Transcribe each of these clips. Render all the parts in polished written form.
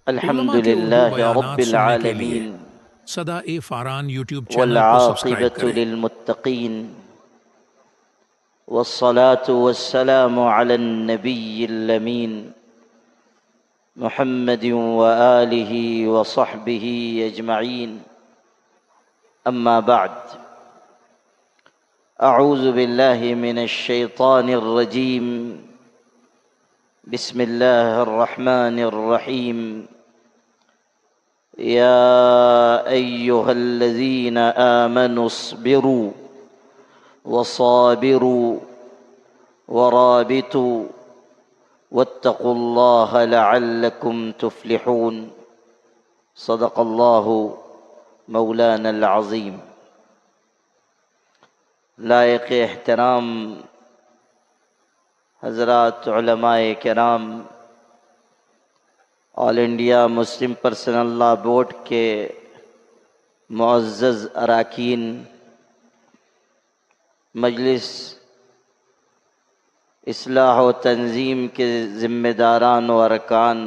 الحمد علماء کے اردو للہ رب بیانات سننے کے لیے العالمین صدا فران یوٹیوب چینل کو سبسکرائب والعاقبۃ کریں۔ للمتقین والصلاة والسلام علی النبی الامین محمد وآلہ وصحبہ اجمعین، اما بعد، اعوذ باللہ من الشیطان الرجیم، بسم اللہ الرحمن الرحیم، يا أيها الذين آمنوا اصبروا وصابروا ورابطوا واتقوا الله لعلكم تفلحون، صدق الله مولانا العظیم۔ لائق احترام حضرات علماء کرام، all India Muslim personal law board کے معزز اراکین، مجلس اصلاح و تنظیم کے ذمہ داران و ارکان،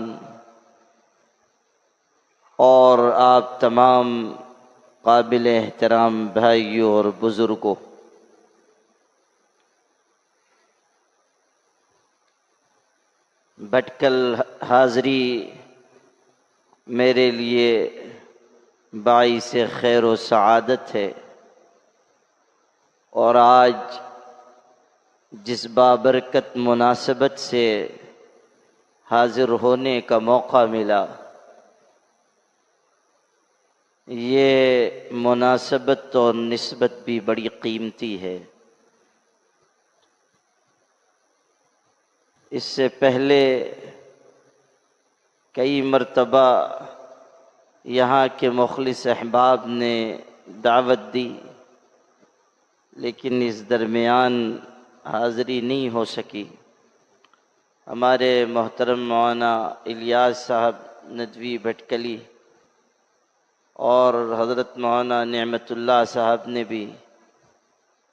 اور آپ تمام قابل احترام بھائیوں اور بزرگوں، بھٹکل حاضری میرے لیے باعث خیر و سعادت ہے، اور آج جس بابرکت مناسبت سے حاضر ہونے کا موقع ملا، یہ مناسبت اور نسبت بھی بڑی قیمتی ہے۔ اس سے پہلے کئی مرتبہ یہاں کے مخلص احباب نے دعوت دی، لیکن اس درمیان حاضری نہیں ہو سکی۔ ہمارے محترم مولانا الیاس صاحب ندوی بھٹکلی اور حضرت مولانا نعمت اللہ صاحب نے بھی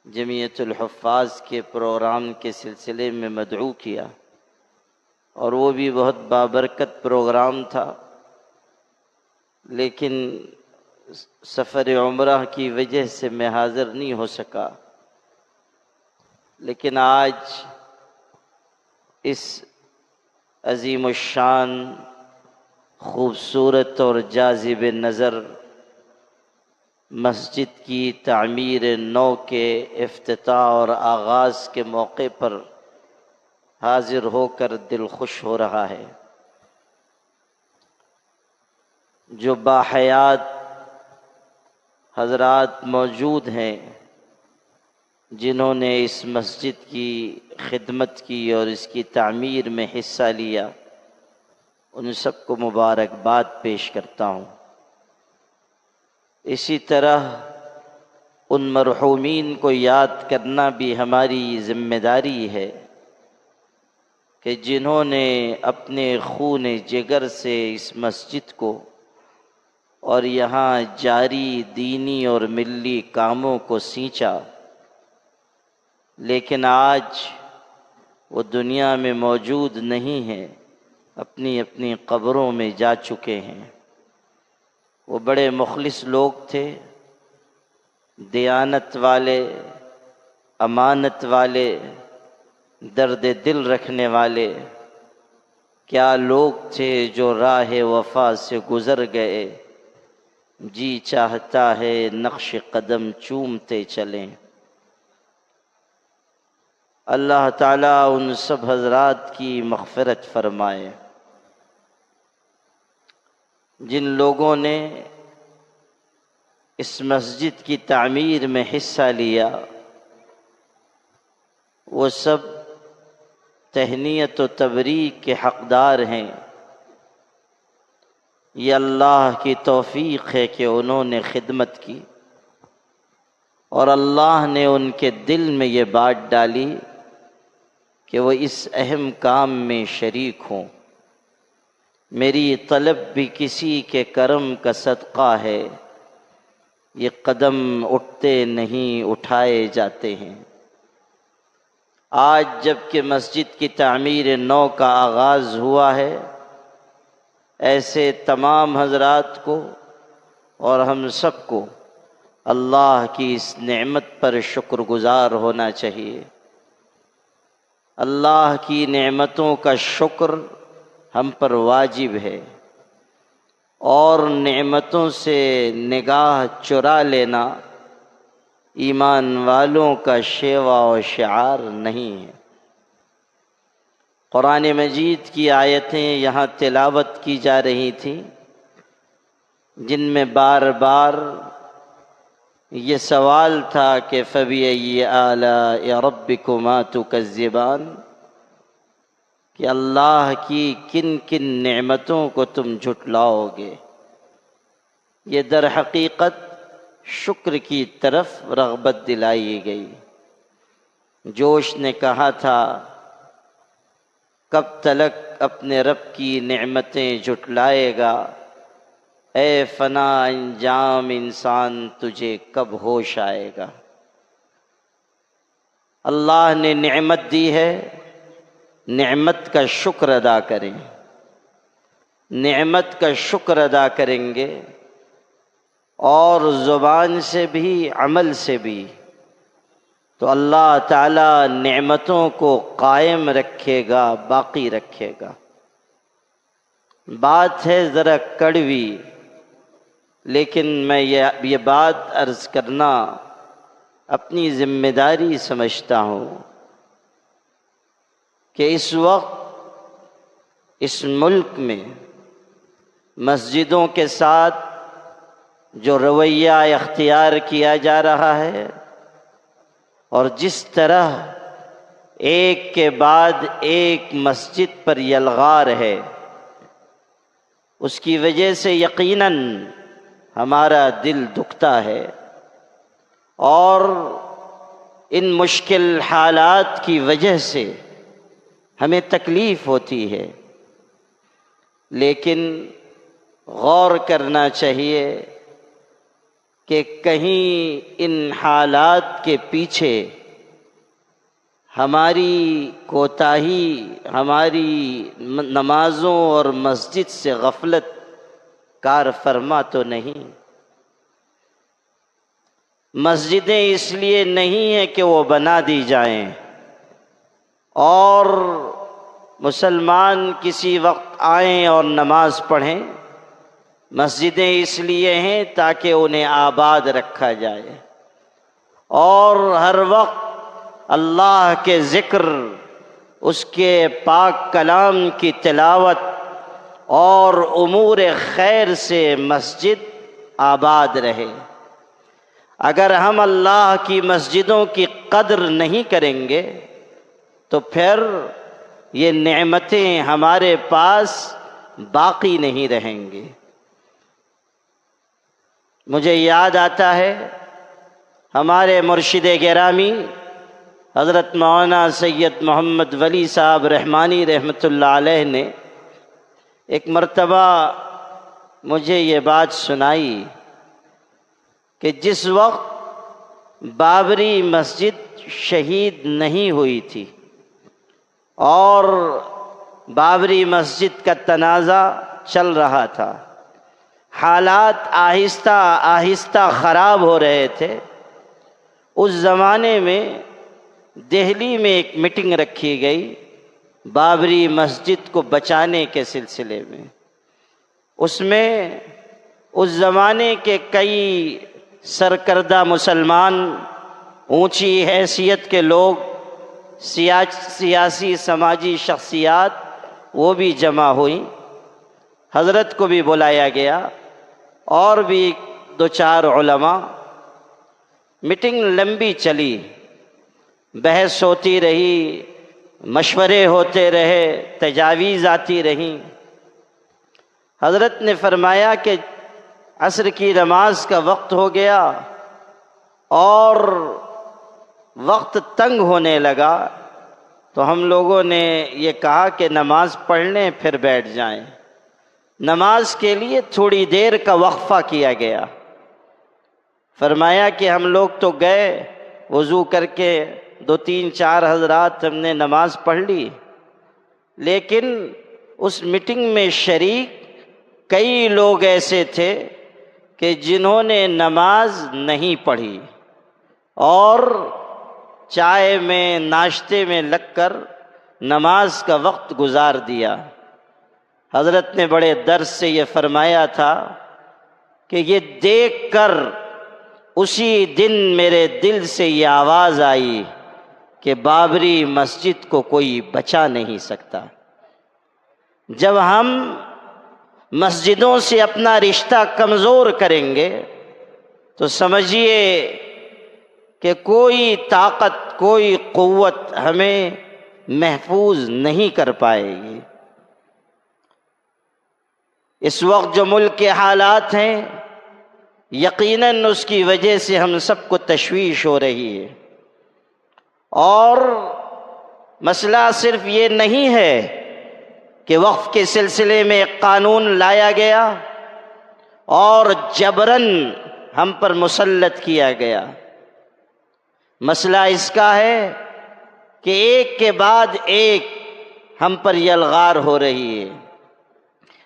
جمعیت الحفاظ کے پروگرام کے سلسلے میں مدعو کیا، اور وہ بھی بہت بابرکت پروگرام تھا، لیکن سفر عمرہ کی وجہ سے میں حاضر نہیں ہو سکا۔ لیکن آج اس عظیم الشان، خوبصورت اور جاذب نظر مسجد کی تعمیر نو کے افتتاح اور آغاز کے موقع پر حاضر ہو کر دل خوش ہو رہا ہے۔ جو باحیات حضرات موجود ہیں جنہوں نے اس مسجد کی خدمت کی اور اس کی تعمیر میں حصہ لیا، ان سب کو مبارکباد پیش کرتا ہوں۔ اسی طرح ان مرحومین کو یاد کرنا بھی ہماری ذمہ داری ہے کہ جنہوں نے اپنے خون جگر سے اس مسجد کو اور یہاں جاری دینی اور ملی کاموں کو سینچا، لیکن آج وہ دنیا میں موجود نہیں ہیں، اپنی اپنی قبروں میں جا چکے ہیں۔ وہ بڑے مخلص لوگ تھے، دیانت والے، امانت والے، درد دل رکھنے والے۔ کیا لوگ تھے جو راہ وفا سے گزر گئے، جی چاہتا ہے نقش قدم چومتے چلیں۔ اللہ تعالیٰ ان سب حضرات کی مغفرت فرمائے جن لوگوں نے اس مسجد کی تعمیر میں حصہ لیا۔ وہ سب تہنیت و تبریک کے حقدار ہیں۔ یہ اللہ کی توفیق ہے کہ انہوں نے خدمت کی، اور اللہ نے ان کے دل میں یہ بات ڈالی کہ وہ اس اہم کام میں شریک ہوں۔ میری طلب بھی کسی کے کرم کا صدقہ ہے، یہ قدم اٹھتے نہیں اٹھائے جاتے ہیں۔ آج جب کہ مسجد کی تعمیر نو کا آغاز ہوا ہے، ایسے تمام حضرات کو اور ہم سب کو اللہ کی اس نعمت پر شکر گزار ہونا چاہیے۔ اللہ کی نعمتوں کا شکر ہم پر واجب ہے، اور نعمتوں سے نگاہ چرا لینا ایمان والوں کا شیوا و شعار نہیں ہے۔ قرآن مجید کی آیتیں یہاں تلاوت کی جا رہی تھیں، جن میں بار بار یہ سوال تھا کہ فَبِأَيِّ آلَاءِ رَبِّكُمَا تُكَذِّبَانِ، کہ اللہ کی کن کن نعمتوں کو تم جھٹلاؤ گے۔ یہ در حقیقت شکر کی طرف رغبت دلائی گئی۔ جوش نے کہا تھا کب تلک اپنے رب کی نعمتیں جھٹلائے گا، اے فنا انجام انسان تجھے کب ہوش آئے گا۔ اللہ نے نعمت دی ہے، نعمت کا شکر ادا کریں۔ نعمت کا شکر ادا کریں گے اور زبان سے بھی عمل سے بھی، تو اللہ تعالیٰ نعمتوں کو قائم رکھے گا، باقی رکھے گا۔ بات ہے ذرا کڑوی، لیکن میں یہ بات عرض کرنا اپنی ذمہ داری سمجھتا ہوں کہ اس وقت اس ملک میں مسجدوں کے ساتھ جو رویہ اختیار کیا جا رہا ہے، اور جس طرح ایک کے بعد ایک مسجد پر یلغار ہے، اس کی وجہ سے یقیناً ہمارا دل دکھتا ہے، اور ان مشکل حالات کی وجہ سے ہمیں تکلیف ہوتی ہے، لیکن غور کرنا چاہیے کہ کہیں ان حالات کے پیچھے ہماری کوتاہی، ہماری نمازوں اور مسجد سے غفلت کار فرما تو نہیں۔ مسجدیں اس لیے نہیں ہیں کہ وہ بنا دی جائیں اور مسلمان کسی وقت آئیں اور نماز پڑھیں، مسجدیں اس لیے ہیں تاکہ انہیں آباد رکھا جائے، اور ہر وقت اللہ کے ذکر، اس کے پاک کلام کی تلاوت اور امور خیر سے مسجد آباد رہے۔ اگر ہم اللہ کی مسجدوں کی قدر نہیں کریں گے تو پھر یہ نعمتیں ہمارے پاس باقی نہیں رہیں گی۔ مجھے یاد آتا ہے ہمارے مرشد گرامی حضرت مولانا سید محمد ولی صاحب رحمانی رحمۃ اللہ علیہ نے ایک مرتبہ مجھے یہ بات سنائی کہ جس وقت بابری مسجد شہید نہیں ہوئی تھی اور بابری مسجد کا تنازع چل رہا تھا، حالات آہستہ آہستہ خراب ہو رہے تھے، اس زمانے میں دہلی میں ایک میٹنگ رکھی گئی بابری مسجد کو بچانے کے سلسلے میں۔ اس میں اس زمانے کے کئی سرکردہ مسلمان، اونچی حیثیت کے لوگ، سیاسی سماجی شخصیات وہ بھی جمع ہوئیں، حضرت کو بھی بلایا گیا اور بھی دو چار علماء۔ میٹنگ لمبی چلی، بحث ہوتی رہی، مشورے ہوتے رہے، تجاویز آتی رہیں۔ حضرت نے فرمایا کہ عصر کی نماز کا وقت ہو گیا اور وقت تنگ ہونے لگا، تو ہم لوگوں نے یہ کہا کہ نماز پڑھ لیں پھر بیٹھ جائیں۔ نماز کے لیے تھوڑی دیر کا وقفہ کیا گیا۔ فرمایا کہ ہم لوگ تو گئے، وضو کر کے 2-3-4 حضرات ہم نے نماز پڑھ لی، لیکن اس میٹنگ میں شریک کئی لوگ ایسے تھے کہ جنہوں نے نماز نہیں پڑھی اور چائے میں ناشتے میں لگ کر نماز کا وقت گزار دیا۔ حضرت نے بڑے درد سے یہ فرمایا تھا کہ یہ دیکھ کر اسی دن میرے دل سے یہ آواز آئی کہ بابری مسجد کو کوئی بچا نہیں سکتا۔ جب ہم مسجدوں سے اپنا رشتہ کمزور کریں گے تو سمجھیے کہ کوئی طاقت، کوئی قوت ہمیں محفوظ نہیں کر پائے گی۔ اس وقت جو ملک کے حالات ہیں، یقیناً اس کی وجہ سے ہم سب کو تشویش ہو رہی ہے، اور مسئلہ صرف یہ نہیں ہے کہ وقف کے سلسلے میں ایک قانون لایا گیا اور جبراً ہم پر مسلط کیا گیا۔ مسئلہ اس کا ہے کہ ایک کے بعد ایک ہم پر یلغار ہو رہی ہے،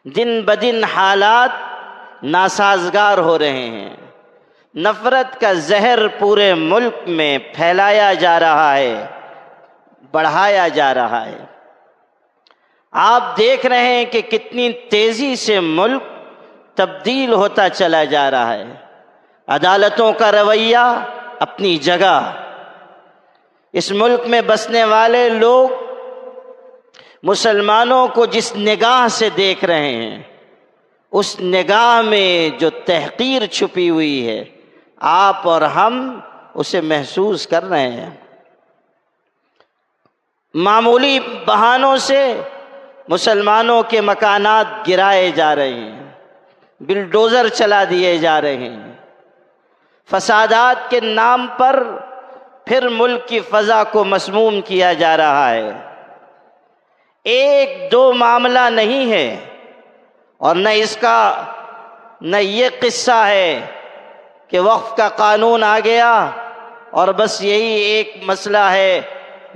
دن بدن حالات ناسازگار ہو رہے ہیں، نفرت کا زہر پورے ملک میں پھیلایا جا رہا ہے، بڑھایا جا رہا ہے۔ آپ دیکھ رہے ہیں کہ کتنی تیزی سے ملک تبدیل ہوتا چلا جا رہا ہے۔ عدالتوں کا رویہ اپنی جگہ، اس ملک میں بسنے والے لوگ مسلمانوں کو جس نگاہ سے دیکھ رہے ہیں، اس نگاہ میں جو تحقیر چھپی ہوئی ہے، آپ اور ہم اسے محسوس کر رہے ہیں۔ معمولی بہانوں سے مسلمانوں کے مکانات گرائے جا رہے ہیں، بلڈوزر چلا دیے جا رہے ہیں، فسادات کے نام پر پھر ملک کی فضا کو مسموم کیا جا رہا ہے۔ ایک دو معاملہ نہیں ہے، اور نہ یہ قصہ ہے کہ وقف کا قانون آ گیا اور بس یہی ایک مسئلہ ہے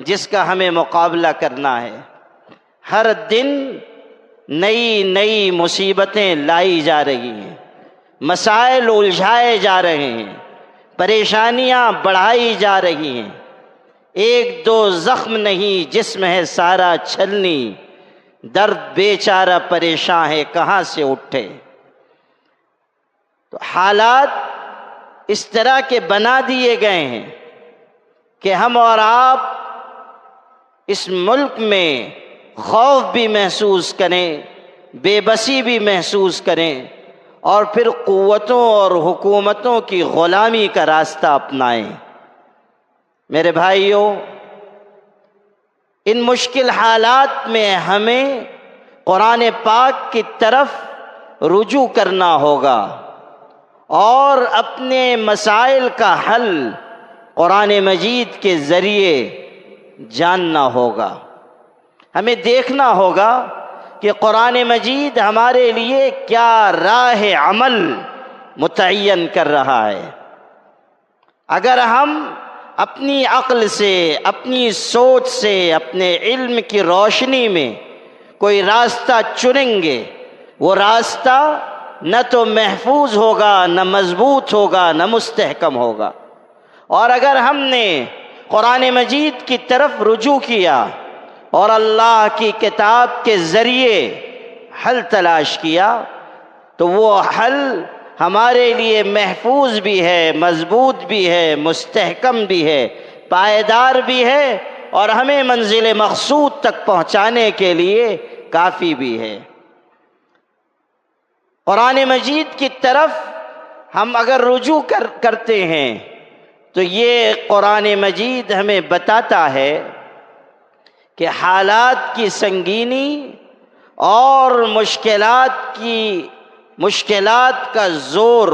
جس کا ہمیں مقابلہ کرنا ہے۔ ہر دن نئی نئی مصیبتیں لائی جا رہی ہیں، مسائل الجھائے جا رہے ہیں، پریشانیاں بڑھائی جا رہی ہیں۔ ایک دو زخم نہیں، جسم ہے سارا چھلنی، درد بیچارہ پریشان ہے کہاں سے اٹھے۔ تو حالات اس طرح کے بنا دیے گئے ہیں کہ ہم اور آپ اس ملک میں خوف بھی محسوس کریں، بے بسی بھی محسوس کریں، اور پھر قوتوں اور حکومتوں کی غلامی کا راستہ اپنائیں۔ میرے بھائیوں، ان مشکل حالات میں ہمیں قرآن پاک کی طرف رجوع کرنا ہوگا اور اپنے مسائل کا حل قرآن مجید کے ذریعے جاننا ہوگا۔ ہمیں دیکھنا ہوگا کہ قرآن مجید ہمارے لیے کیا راہ عمل متعین کر رہا ہے۔ اگر ہم اپنی عقل سے، اپنی سوچ سے، اپنے علم کی روشنی میں کوئی راستہ چنیں گے، وہ راستہ نہ تو محفوظ ہوگا، نہ مضبوط ہوگا، نہ مستحکم ہوگا۔ اور اگر ہم نے قرآن مجید کی طرف رجوع کیا اور اللہ کی کتاب کے ذریعے حل تلاش کیا، تو وہ حل ہمارے لیے محفوظ بھی ہے، مضبوط بھی ہے، مستحکم بھی ہے، پائیدار بھی ہے، اور ہمیں منزل مقصود تک پہنچانے کے لیے کافی بھی ہے۔ قرآن مجید کی طرف ہم اگر رجوع کرتے ہیں تو یہ قرآن مجید ہمیں بتاتا ہے کہ حالات کی سنگینی اور مشکلات کا زور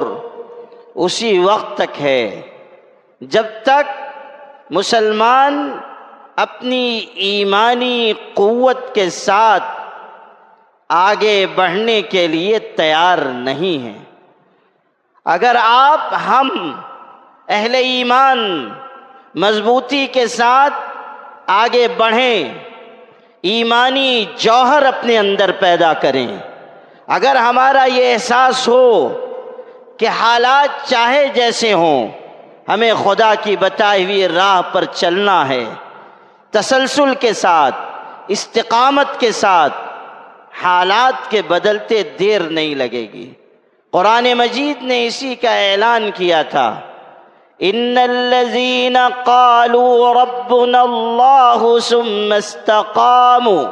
اسی وقت تک ہے جب تک مسلمان اپنی ایمانی قوت کے ساتھ آگے بڑھنے کے لیے تیار نہیں ہیں۔ اگر ہم اہل ایمان مضبوطی کے ساتھ آگے بڑھیں، ایمانی جوہر اپنے اندر پیدا کریں، اگر ہمارا یہ احساس ہو کہ حالات چاہے جیسے ہوں، ہمیں خدا کی بتائی ہوئی راہ پر چلنا ہے، تسلسل کے ساتھ، استقامت کے ساتھ، حالات کے بدلتے دیر نہیں لگے گی۔ قرآن مجید نے اسی کا اعلان کیا تھا، ان الذین قالوا ربنا اللہ ثم استقاموا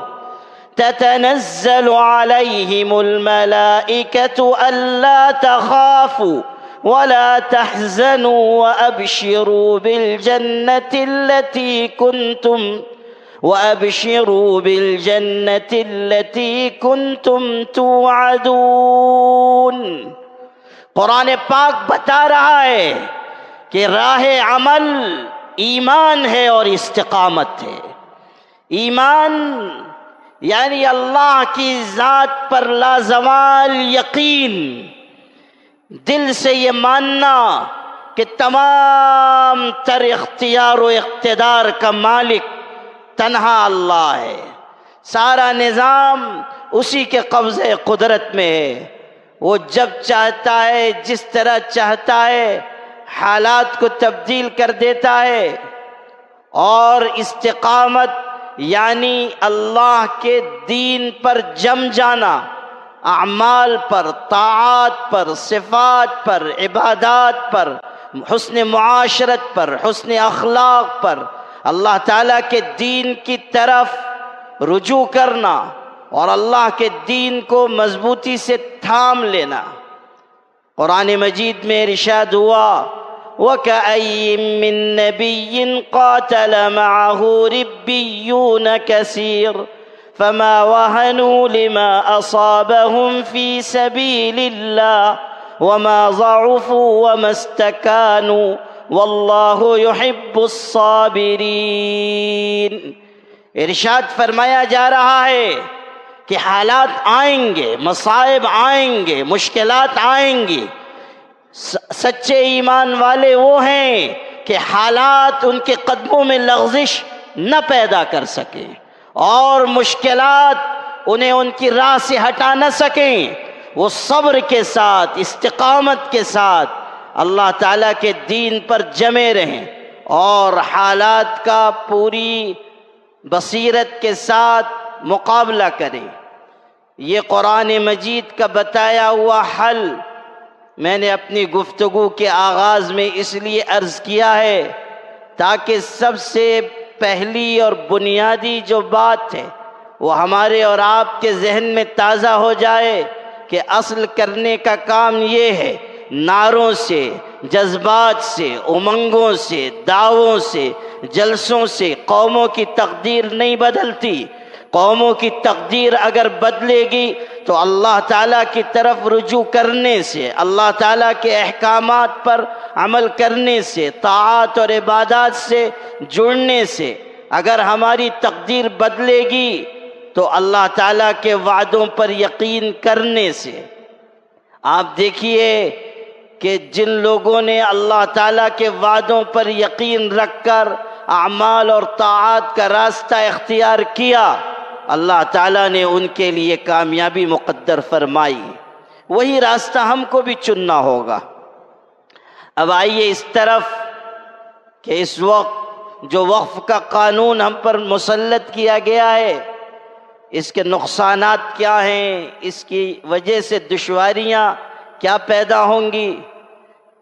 تتنزل علیہم الملائکۃ الا تخافوا ولا تحزنوا وابشروا بالجنة التي كنتم توعدون۔ قرآن پاک بتا رہا ہے کہ راہ عمل ایمان ہے اور استقامت ہے۔ ایمان یعنی اللہ کی ذات پر لازوال یقین، دل سے یہ ماننا کہ تمام تر اختیار و اقتدار کا مالک تنہا اللہ ہے، سارا نظام اسی کے قبضے قدرت میں ہے، وہ جب چاہتا ہے، جس طرح چاہتا ہے، حالات کو تبدیل کر دیتا ہے۔ اور استقامت یعنی اللہ کے دین پر جم جانا، اعمال پر، طاعات پر، صفات پر، عبادات پر، حسن معاشرت پر، حسن اخلاق پر، اللہ تعالیٰ کے دین کی طرف رجوع کرنا اور اللہ کے دین کو مضبوطی سے تھام لینا۔ قرآن مجید میں ارشاد ہوا، وَكَأَيٍّ مِّن نَّبِيٍّ قَاتَلَ مَعَهُ رِبِّيُّونَ كَثِيرٌ فَمَا وَهَنُوا لِمَا أَصَابَهُمْ فِي سَبِيلِ اللَّهِ وَمَا ضَعُفُوا وَمَا اسْتَكَانُوا وَاللَّهُ يُحِبُّ الصَّابِرِينَ۔ ارشاد فرمایا جا رہا ہے کہ حالات آئیں گے، مصائب آئیں گے، مشکلات آئیں گی۔ سچے ایمان والے وہ ہیں کہ حالات ان کے قدموں میں لغزش نہ پیدا کر سکیں اور مشکلات انہیں ان کی راہ سے ہٹا نہ سکیں۔ وہ صبر کے ساتھ، استقامت کے ساتھ اللہ تعالیٰ کے دین پر جمے رہیں اور حالات کا پوری بصیرت کے ساتھ مقابلہ کریں۔ یہ قرآن مجید کا بتایا ہوا حل میں نے اپنی گفتگو کے آغاز میں اس لیے عرض کیا ہے تاکہ سب سے پہلی اور بنیادی جو بات ہے وہ ہمارے اور آپ کے ذہن میں تازہ ہو جائے کہ اصل کرنے کا کام یہ ہے، نعروں سے، جذبات سے، امنگوں سے، دعووں سے، جلسوں سے قوموں کی تقدیر نہیں بدلتی۔ قوموں کی تقدیر اگر بدلے گی تو اللہ تعالیٰ کی طرف رجوع کرنے سے، اللہ تعالیٰ کے احکامات پر عمل کرنے سے، طاعات اور عبادات سے جڑنے سے اگر ہماری تقدیر بدلے گی تو اللہ تعالیٰ کے وعدوں پر یقین کرنے سے۔ آپ دیکھیے کہ جن لوگوں نے اللہ تعالیٰ کے وعدوں پر یقین رکھ کر اعمال اور طاعات کا راستہ اختیار کیا، اللہ تعالیٰ نے ان کے لیے کامیابی مقدر فرمائی۔ وہی راستہ ہم کو بھی چننا ہوگا۔ اب آئیے اس طرف کہ اس وقت جو وقف کا قانون ہم پر مسلط کیا گیا ہے، اس کے نقصانات کیا ہیں، اس کی وجہ سے دشواریاں کیا پیدا ہوں گی،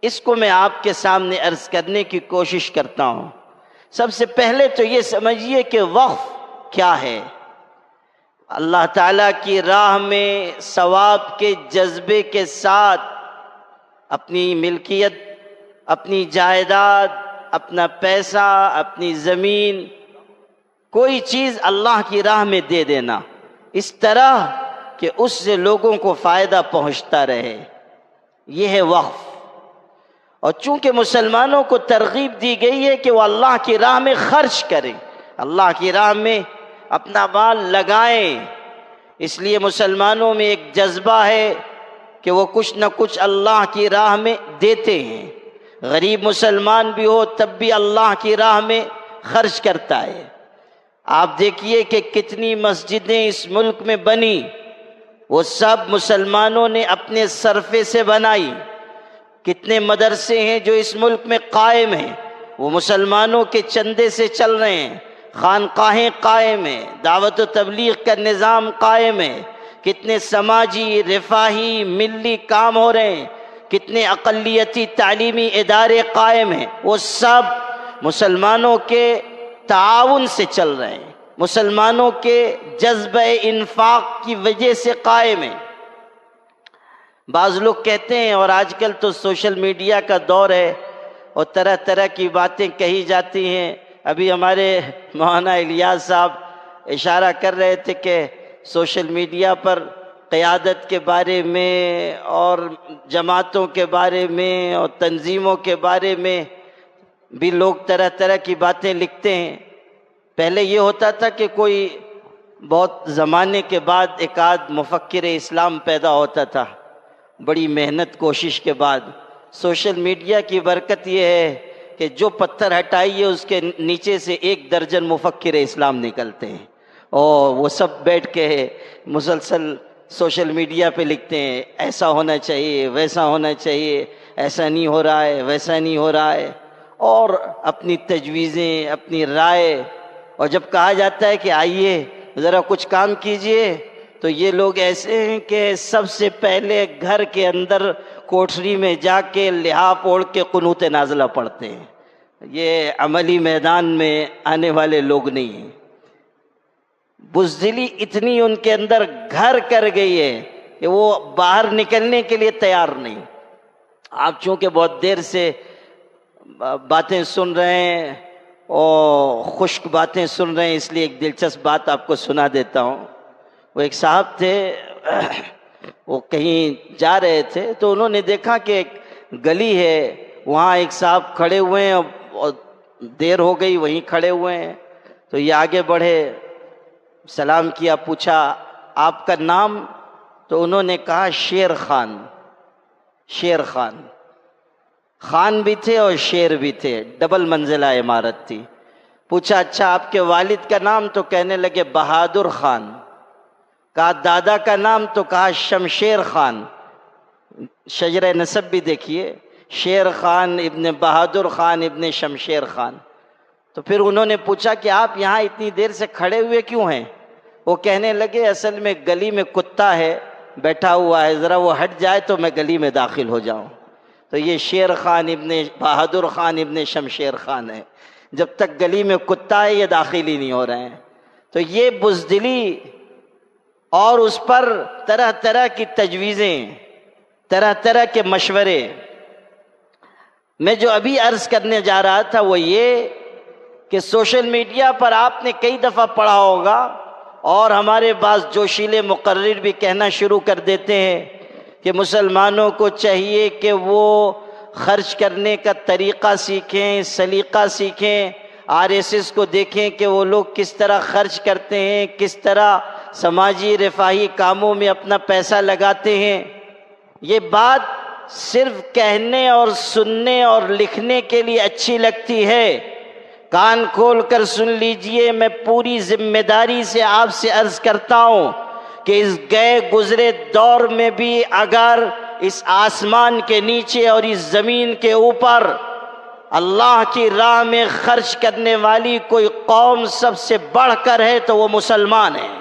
اس کو میں آپ کے سامنے عرض کرنے کی کوشش کرتا ہوں۔ سب سے پہلے تو یہ سمجھیے کہ وقف کیا ہے۔ اللہ تعالیٰ کی راہ میں ثواب کے جذبے کے ساتھ اپنی ملکیت، اپنی جائیداد، اپنا پیسہ، اپنی زمین، کوئی چیز اللہ کی راہ میں دے دینا اس طرح کہ اس سے لوگوں کو فائدہ پہنچتا رہے، یہ ہے وقف۔ اور چونکہ مسلمانوں کو ترغیب دی گئی ہے کہ وہ اللہ کی راہ میں خرچ کریں، اللہ کی راہ میں اپنا مال لگائیں، اس لیے مسلمانوں میں ایک جذبہ ہے کہ وہ کچھ نہ کچھ اللہ کی راہ میں دیتے ہیں۔ غریب مسلمان بھی ہو تب بھی اللہ کی راہ میں خرچ کرتا ہے۔ آپ دیکھیے کہ کتنی مسجدیں اس ملک میں بنی، وہ سب مسلمانوں نے اپنے صرفے سے بنائی۔ کتنے مدرسے ہیں جو اس ملک میں قائم ہیں، وہ مسلمانوں کے چندے سے چل رہے ہیں۔ خانقاہیں قائم ہیں، دعوت و تبلیغ کا نظام قائم ہے۔ کتنے سماجی، رفاہی، ملی کام ہو رہے ہیں، کتنے اقلیتی تعلیمی ادارے قائم ہیں، وہ سب مسلمانوں کے تعاون سے چل رہے ہیں، مسلمانوں کے جذبہ انفاق کی وجہ سے قائم ہیں۔ بعض لوگ کہتے ہیں، اور آج کل تو سوشل میڈیا کا دور ہے اور طرح طرح کی باتیں کہی جاتی ہیں۔ ابھی ہمارے مولانا الیاس صاحب اشارہ کر رہے تھے کہ سوشل میڈیا پر قیادت کے بارے میں اور جماعتوں کے بارے میں اور تنظیموں کے بارے میں بھی لوگ طرح طرح کی باتیں لکھتے ہیں۔ پہلے یہ ہوتا تھا کہ کوئی بہت زمانے کے بعد ایک آدھ مفکر اسلام پیدا ہوتا تھا، بڑی محنت کوشش کے بعد۔ سوشل میڈیا کی برکت یہ ہے کہ جو پتھر ہٹائیے اس کے نیچے سے 1 درجن مفکر اسلام نکلتے ہیں، اور وہ سب بیٹھ کے مسلسل سوشل میڈیا پہ لکھتے ہیں، ایسا ہونا چاہیے، ویسا ہونا چاہیے، ایسا نہیں ہو رہا ہے، ویسا نہیں ہو رہا ہے، اور اپنی تجویزیں، اپنی رائے۔ اور جب کہا جاتا ہے کہ آئیے ذرا کچھ کام کیجئے، تو یہ لوگ ایسے ہیں کہ سب سے پہلے گھر کے اندر کوٹھری میں جا کے لحاف اوڑھ کے قنوت نازلہ پڑھتے ہیں۔ یہ عملی میدان میں آنے والے لوگ نہیں ہیں۔ بزدلی اتنی ان کے اندر گھر کر گئی ہے کہ وہ باہر نکلنے کے لیے تیار نہیں۔ آپ چونکہ بہت دیر سے باتیں سن رہے ہیں اور خشک باتیں سن رہے ہیں، اس لیے ایک دلچسپ بات آپ کو سنا دیتا ہوں۔ وہ ایک صاحب تھے، وہ کہیں جا رہے تھے تو انہوں نے دیکھا کہ ایک گلی ہے، وہاں ایک صاحب کھڑے ہوئے ہیں اور دیر ہو گئی، وہیں کھڑے ہوئے ہیں۔ تو یہ آگے بڑھے، سلام کیا، پوچھا آپ کا نام؟ تو انہوں نے کہا شیر خان۔ شیر خان، خان بھی تھے اور شیر بھی تھے، ڈبل منزلہ عمارت تھی۔ پوچھا اچھا آپ کے والد کا نام؟ تو کہنے لگے بہادر خان۔ کہا دادا کا نام؟ تو کہا شمشیر خان۔ شجرہ نسب بھی دیکھیے، شیر خان ابن بہادر خان ابن شمشیر خان۔ تو پھر انہوں نے پوچھا کہ آپ یہاں اتنی دیر سے کھڑے ہوئے کیوں ہیں؟ وہ کہنے لگے اصل میں گلی میں کتا ہے بیٹھا ہوا ہے، ذرا وہ ہٹ جائے تو میں گلی میں داخل ہو جاؤں۔ تو یہ شیر خان ابن بہادر خان ابن شمشیر خان ہے، جب تک گلی میں کتا ہے یہ داخل ہی نہیں ہو رہے ہیں۔ تو یہ بزدلی اور اس پر طرح طرح کی تجویزیں، طرح طرح کے مشورے۔ میں جو ابھی عرض کرنے جا رہا تھا وہ یہ کہ سوشل میڈیا پر آپ نے کئی دفعہ پڑھا ہوگا، اور ہمارے بعض جوشیلے مقرر بھی کہنا شروع کر دیتے ہیں کہ مسلمانوں کو چاہیے کہ وہ خرچ کرنے کا طریقہ سیکھیں، سلیقہ سیکھیں، RSS کو دیکھیں کہ وہ لوگ کس طرح خرچ کرتے ہیں، کس طرح سماجی رفاہی کاموں میں اپنا پیسہ لگاتے ہیں۔ یہ بات صرف کہنے اور سننے اور لکھنے کے لیے اچھی لگتی ہے، کان کھول کر سن لیجئے۔ میں پوری ذمہ داری سے آپ سے عرض کرتا ہوں کہ اس گئے گزرے دور میں بھی اگر اس آسمان کے نیچے اور اس زمین کے اوپر اللہ کی راہ میں خرچ کرنے والی کوئی قوم سب سے بڑھ کر ہے تو وہ مسلمان ہیں۔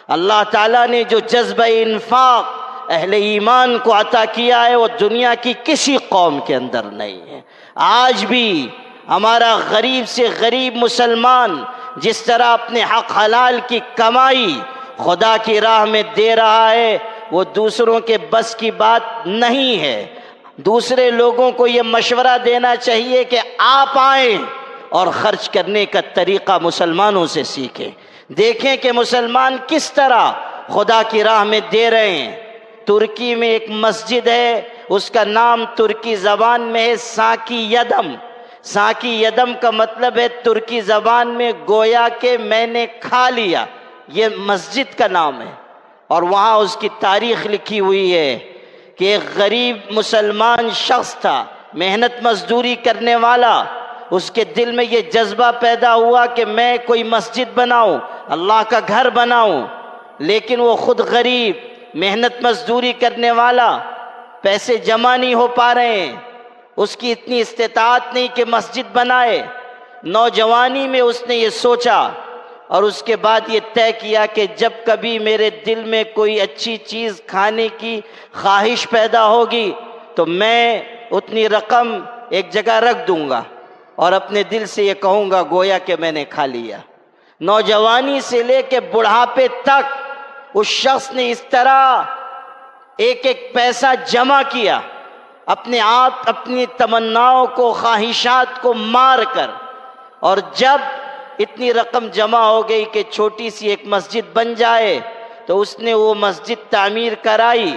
اللہ تعالیٰ نے جو جذبہ انفاق اہل ایمان کو عطا کیا ہے وہ دنیا کی کسی قوم کے اندر نہیں ہے۔ آج بھی ہمارا غریب سے غریب مسلمان جس طرح اپنے حق حلال کی کمائی خدا کی راہ میں دے رہا ہے، وہ دوسروں کے بس کی بات نہیں ہے۔ دوسرے لوگوں کو یہ مشورہ دینا چاہیے کہ آپ آئیں اور خرچ کرنے کا طریقہ مسلمانوں سے سیکھیں، دیکھیں کہ مسلمان کس طرح خدا کی راہ میں دے رہے ہیں۔ ترکی میں ایک مسجد ہے، اس کا نام ترکی زبان میں ہے ساکی یدم۔ ساکی یدم کا مطلب ہے ترکی زبان میں گویا کہ میں نے کھا لیا، یہ مسجد کا نام ہے۔ اور وہاں اس کی تاریخ لکھی ہوئی ہے کہ ایک غریب مسلمان شخص تھا، محنت مزدوری کرنے والا، اس کے دل میں یہ جذبہ پیدا ہوا کہ میں کوئی مسجد بناؤں، اللہ کا گھر بناؤں، لیکن وہ خود غریب، محنت مزدوری کرنے والا پیسے جمع نہیں ہو پا رہے ہیں، اس کی اتنی استطاعت نہیں کہ مسجد بنائے، نوجوانی میں اس نے یہ سوچا اور اس کے بعد یہ طے کیا کہ جب کبھی میرے دل میں کوئی اچھی چیز کھانے کی خواہش پیدا ہوگی تو میں اتنی رقم ایک جگہ رکھ دوں گا اور اپنے دل سے یہ کہوں گا گویا کہ میں نے کھا لیا۔ نوجوانی سے لے کے بڑھاپے تک اس شخص نے اس طرح ایک ایک پیسہ جمع کیا، اپنے آپ اپنی تمناؤں کو، خواہشات کو مار کر، اور جب اتنی رقم جمع ہو گئی کہ چھوٹی سی ایک مسجد بن جائے تو اس نے وہ مسجد تعمیر کرائی،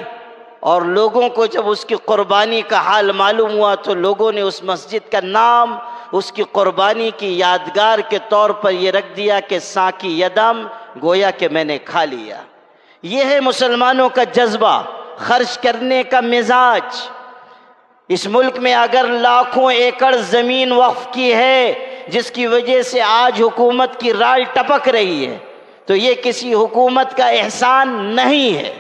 اور لوگوں کو جب اس کی قربانی کا حال معلوم ہوا تو لوگوں نے اس مسجد کا نام اس کی قربانی کی یادگار کے طور پر یہ رکھ دیا کہ ساکی یدم، گویا کہ میں نے کھا لیا۔ یہ ہے مسلمانوں کا جذبہ، خرچ کرنے کا مزاج۔ اس ملک میں اگر لاکھوں ایکڑ زمین وقف کی ہے جس کی وجہ سے آج حکومت کی رال ٹپک رہی ہے تو یہ کسی حکومت کا احسان نہیں ہے۔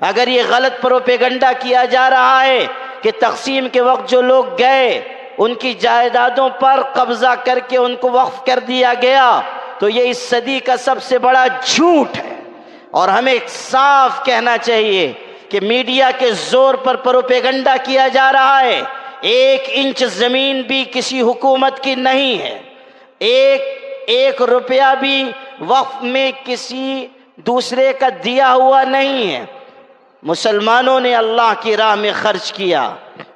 اگر یہ غلط پروپیگنڈا کیا جا رہا ہے کہ تقسیم کے وقت جو لوگ گئے ان کی جائیدادوں پر قبضہ کر کے ان کو وقف کر دیا گیا تو یہ اس صدی کا سب سے بڑا جھوٹ ہے، اور ہمیں صاف کہنا چاہیے کہ میڈیا کے زور پر پروپیگنڈا کیا جا رہا ہے۔ 1 انچ زمین بھی کسی حکومت کی نہیں ہے، ایک روپیہ بھی وقف میں کسی دوسرے کا دیا ہوا نہیں ہے۔ مسلمانوں نے اللہ کی راہ میں خرچ کیا،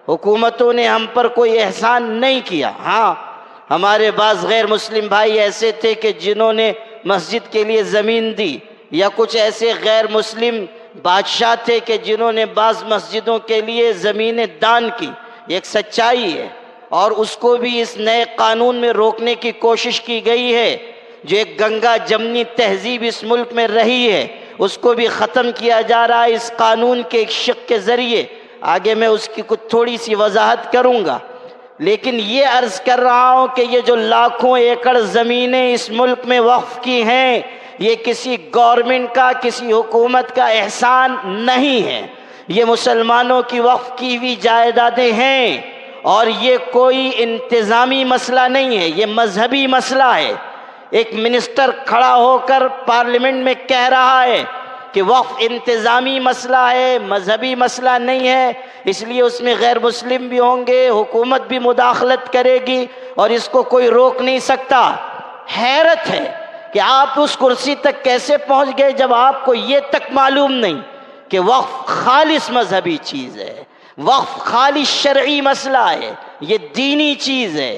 حکومتوں نے ہم پر کوئی احسان نہیں کیا۔ ہاں، ہمارے بعض غیر مسلم بھائی ایسے تھے کہ جنہوں نے مسجد کے لیے زمین دی، یا کچھ ایسے غیر مسلم بادشاہ تھے کہ جنہوں نے بعض مسجدوں کے لیے زمینیں دان کی، ایک سچائی ہے، اور اس کو بھی اس نئے قانون میں روکنے کی کوشش کی گئی ہے۔ جو ایک گنگا جمنی تہذیب اس ملک میں رہی ہے اس کو بھی ختم کیا جا رہا ہے اس قانون کے ایک شق کے ذریعے۔ آگے میں اس کی کچھ تھوڑی سی وضاحت کروں گا، لیکن یہ عرض کر رہا ہوں کہ یہ جو لاکھوں ایکڑ زمینیں اس ملک میں وقف کی ہیں یہ کسی گورنمنٹ کا، کسی حکومت کا احسان نہیں ہے، یہ مسلمانوں کی وقف کی ہوئی جائیدادیں ہیں، اور یہ کوئی انتظامی مسئلہ نہیں ہے، یہ مذہبی مسئلہ ہے۔ ایک منسٹر کھڑا ہو کر پارلیمنٹ میں کہہ رہا ہے کہ وقف انتظامی مسئلہ ہے، مذہبی مسئلہ نہیں ہے، اس لیے اس میں غیر مسلم بھی ہوں گے، حکومت بھی مداخلت کرے گی اور اس کو کوئی روک نہیں سکتا۔ حیرت ہے کہ آپ اس کرسی تک کیسے پہنچ گئے جب آپ کو یہ تک معلوم نہیں کہ وقف خالص مذہبی چیز ہے، وقف خالص شرعی مسئلہ ہے، یہ دینی چیز ہے۔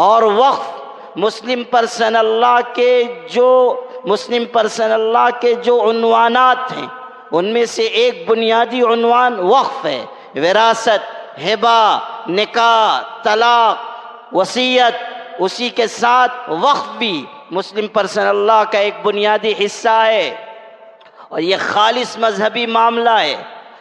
اور وقف مسلم پرسن اللہ کے جو عنوانات ہیں ان میں سے ایک بنیادی عنوان وقف ہے۔ وراثت، ہبہ، نکاح، طلاق، وصیت، اسی کے ساتھ وقف بھی مسلم پرسن اللہ کا ایک بنیادی حصہ ہے، اور یہ خالص مذہبی معاملہ ہے۔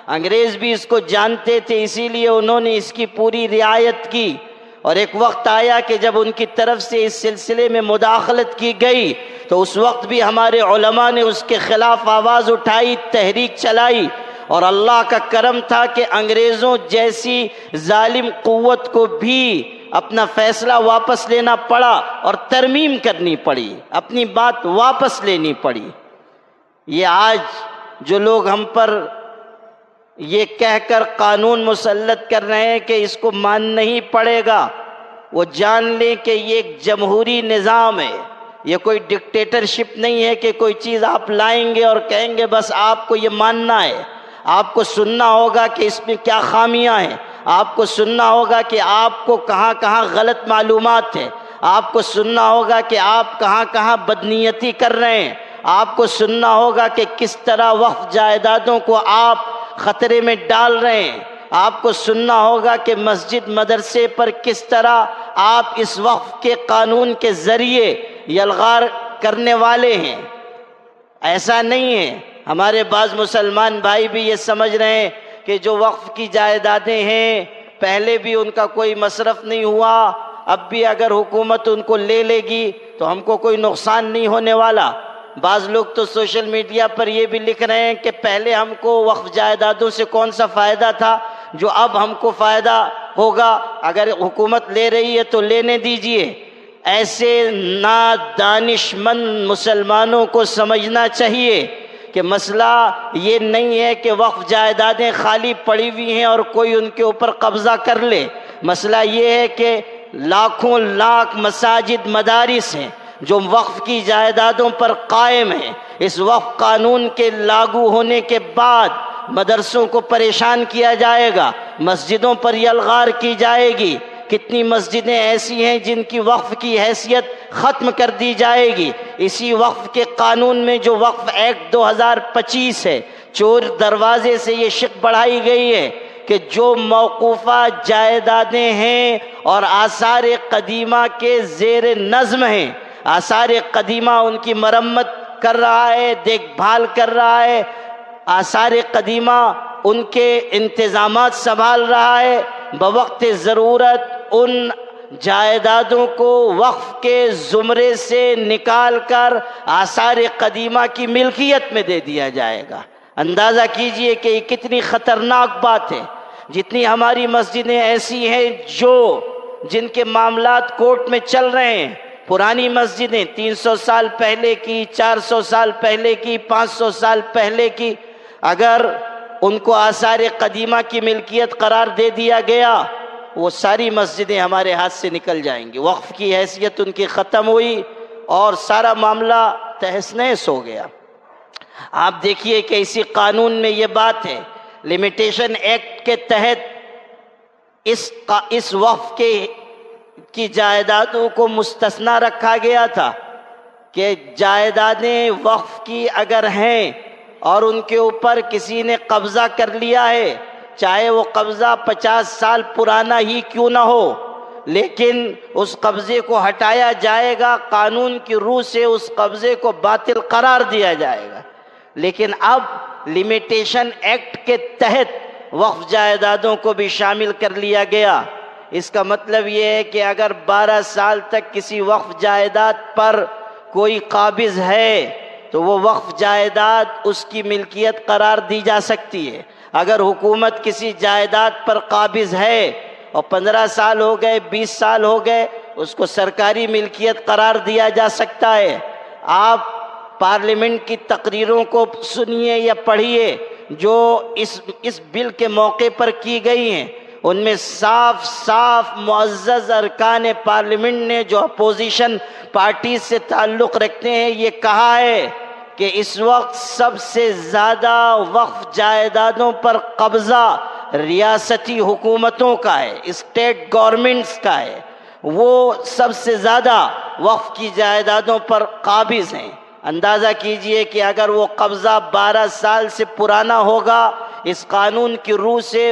انگریز بھی اس کو جانتے تھے، اسی لیے انہوں نے اس کی پوری رعایت کی، اور ایک وقت آیا کہ جب ان کی طرف سے اس سلسلے میں مداخلت کی گئی تو اس وقت بھی ہمارے علماء نے اس کے خلاف آواز اٹھائی، تحریک چلائی، اور اللہ کا کرم تھا کہ انگریزوں جیسی ظالم قوت کو بھی اپنا فیصلہ واپس لینا پڑا اور ترمیم کرنی پڑی، اپنی بات واپس لینی پڑی۔ یہ آج جو لوگ ہم پر یہ کہہ کر قانون مسلط کر رہے ہیں کہ اس کو ماننا ہی پڑے گا، وہ جان لیں کہ یہ ایک جمہوری نظام ہے، یہ کوئی ڈکٹیٹرشپ نہیں ہے کہ کوئی چیز آپ لائیں گے اور کہیں گے بس آپ کو یہ ماننا ہے۔ آپ کو سننا ہوگا کہ اس میں کیا خامیاں ہیں، آپ کو سننا ہوگا کہ آپ کو کہاں کہاں غلط معلومات ہیں، آپ کو سننا ہوگا کہ آپ کہاں کہاں بدنیتی کر رہے ہیں، آپ کو سننا ہوگا کہ کس طرح وقف جائیدادوں کو آپ خطرے میں ڈال رہے ہیں، آپ کو سننا ہوگا کہ مسجد مدرسے پر کس طرح آپ اس وقف کے قانون کے ذریعے یلغار کرنے والے ہیں۔ ایسا نہیں ہے، ہمارے بعض مسلمان بھائی بھی یہ سمجھ رہے ہیں کہ جو وقف کی جائیدادیں ہیں پہلے بھی ان کا کوئی مصرف نہیں ہوا، اب بھی اگر حکومت ان کو لے لے گی تو ہم کو کوئی نقصان نہیں ہونے والا۔ بعض لوگ تو سوشل میڈیا پر یہ بھی لکھ رہے ہیں کہ پہلے ہم کو وقف جائیدادوں سے کون سا فائدہ تھا جو اب ہم کو فائدہ ہوگا، اگر حکومت لے رہی ہے تو لینے دیجئے۔ ایسے نادانشمند مسلمانوں کو سمجھنا چاہیے کہ مسئلہ یہ نہیں ہے کہ وقف جائیدادیں خالی پڑی ہوئی ہیں اور کوئی ان کے اوپر قبضہ کر لے۔ مسئلہ یہ ہے کہ لاکھوں لاکھ مساجد، مدارس ہیں جو وقف کی جائیدادوں پر قائم ہیں۔ اس وقف قانون کے لاگو ہونے کے بعد مدرسوں کو پریشان کیا جائے گا، مسجدوں پر یلغار کی جائے گی۔ کتنی مسجدیں ایسی ہیں جن کی وقف کی حیثیت ختم کر دی جائے گی۔ اسی وقف کے قانون میں جو وقف ایکٹ 2025 ہے، چور دروازے سے یہ شق بڑھائی گئی ہے کہ جو موقوفہ جائیدادیں ہیں اور آثار قدیمہ کے زیر نظم ہیں، آثار قدیمہ ان کی مرمت کر رہا ہے، دیکھ بھال کر رہا ہے، آثار قدیمہ ان کے انتظامات سنبھال رہا ہے، بوقت ضرورت ان جائیدادوں کو وقف کے زمرے سے نکال کر آثار قدیمہ کی ملکیت میں دے دیا جائے گا۔ اندازہ کیجئے کہ یہ کتنی خطرناک بات ہے۔ جتنی ہماری مسجدیں ایسی ہیں جن کے معاملات کورٹ میں چل رہے ہیں، پرانی مسجدیں 300 سال پہلے کی، 400 سال پہلے کی، 500 سال پہلے کی، اگر ان کو آثار قدیمہ کی ملکیت قرار دے دیا گیا، وہ ساری مسجدیں ہمارے ہاتھ سے نکل جائیں گی۔ وقف کی حیثیت ان کی ختم ہوئی اور سارا معاملہ تہس نہس ہو گیا۔ آپ دیکھیے کہ اسی قانون میں یہ بات ہے، لمیٹیشن ایکٹ کے تحت اس وقف کی جائیدادوں کو مستثنا رکھا گیا تھا کہ جائیدادیں وقف کی اگر ہیں اور ان کے اوپر کسی نے قبضہ کر لیا ہے، چاہے وہ قبضہ 50 سال پرانا ہی کیوں نہ ہو، لیکن اس قبضے کو ہٹایا جائے گا، قانون کی روح سے اس قبضے کو باطل قرار دیا جائے گا۔ لیکن اب لمیٹیشن ایکٹ کے تحت وقف جائیدادوں کو بھی شامل کر لیا گیا۔ اس کا مطلب یہ ہے کہ اگر 12 سال تک کسی وقف جائیداد پر کوئی قابض ہے تو وہ وقف جائیداد اس کی ملکیت قرار دی جا سکتی ہے۔ اگر حکومت کسی جائیداد پر قابض ہے اور 15 سال ہو گئے، 20 سال ہو گئے، اس کو سرکاری ملکیت قرار دیا جا سکتا ہے۔ آپ پارلیمنٹ کی تقریروں کو سنیے یا پڑھیے جو اس بل کے موقع پر کی گئی ہیں، ان میں صاف صاف معزز ارکان پارلیمنٹ نے جو اپوزیشن پارٹی سے تعلق رکھتے ہیں یہ کہا ہے کہ اس وقت سب سے زیادہ وقف جائیدادوں پر قبضہ ریاستی حکومتوں کا ہے، اسٹیٹ گورنمنٹس کا ہے، وہ سب سے زیادہ وقف کی جائیدادوں پر قابض ہیں۔ اندازہ کیجئے کہ اگر وہ قبضہ 12 سال سے پرانا ہوگا، اس قانون کی روح سے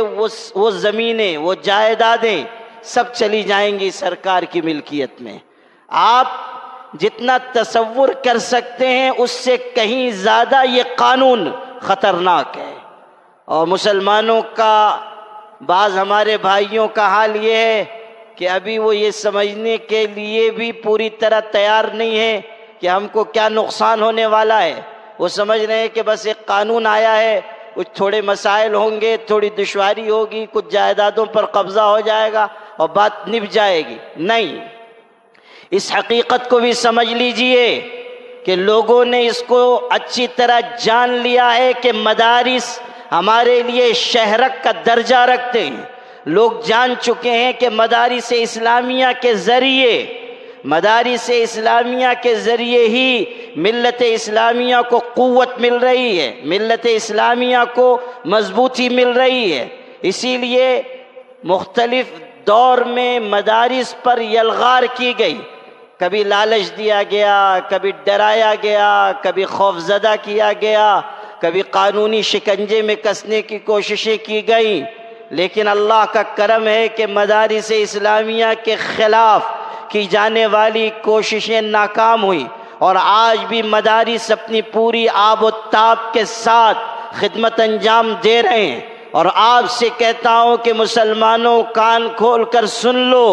وہ زمینیں، وہ جائیدادیں سب چلی جائیں گی سرکار کی ملکیت میں۔ آپ جتنا تصور کر سکتے ہیں اس سے کہیں زیادہ یہ قانون خطرناک ہے، اور مسلمانوں کا، بعض ہمارے بھائیوں کا حال یہ ہے کہ ابھی وہ یہ سمجھنے کے لیے بھی پوری طرح تیار نہیں ہے کہ ہم کو کیا نقصان ہونے والا ہے۔ وہ سمجھ رہے ہیں کہ بس ایک قانون آیا ہے، کچھ تھوڑے مسائل ہوں گے، تھوڑی دشواری ہوگی، کچھ جائیدادوں پر قبضہ ہو جائے گا اور بات نپ جائے گی۔ نہیں، اس حقیقت کو بھی سمجھ لیجئے کہ لوگوں نے اس کو اچھی طرح جان لیا ہے کہ مدارس ہمارے لیے شہرک کا درجہ رکھتے ہیں۔ لوگ جان چکے ہیں کہ مدارس اسلامیہ کے ذریعے ہی ملت اسلامیہ کو قوت مل رہی ہے، ملت اسلامیہ کو مضبوطی مل رہی ہے۔ اسی لیے مختلف دور میں مدارس پر یلغار کی گئی، کبھی لالچ دیا گیا، کبھی ڈرایا گیا، کبھی خوف زدہ کیا گیا، کبھی قانونی شکنجے میں کسنے کی کوششیں کی گئیں، لیکن اللہ کا کرم ہے کہ مدارس اسلامیہ کے خلاف کی جانے والی کوششیں ناکام ہوئیں، اور آج بھی مدارس اپنی پوری آب و تاب کے ساتھ خدمت انجام دے رہے ہیں۔ اور آپ سے کہتا ہوں کہ مسلمانوں کان کھول کر سن لو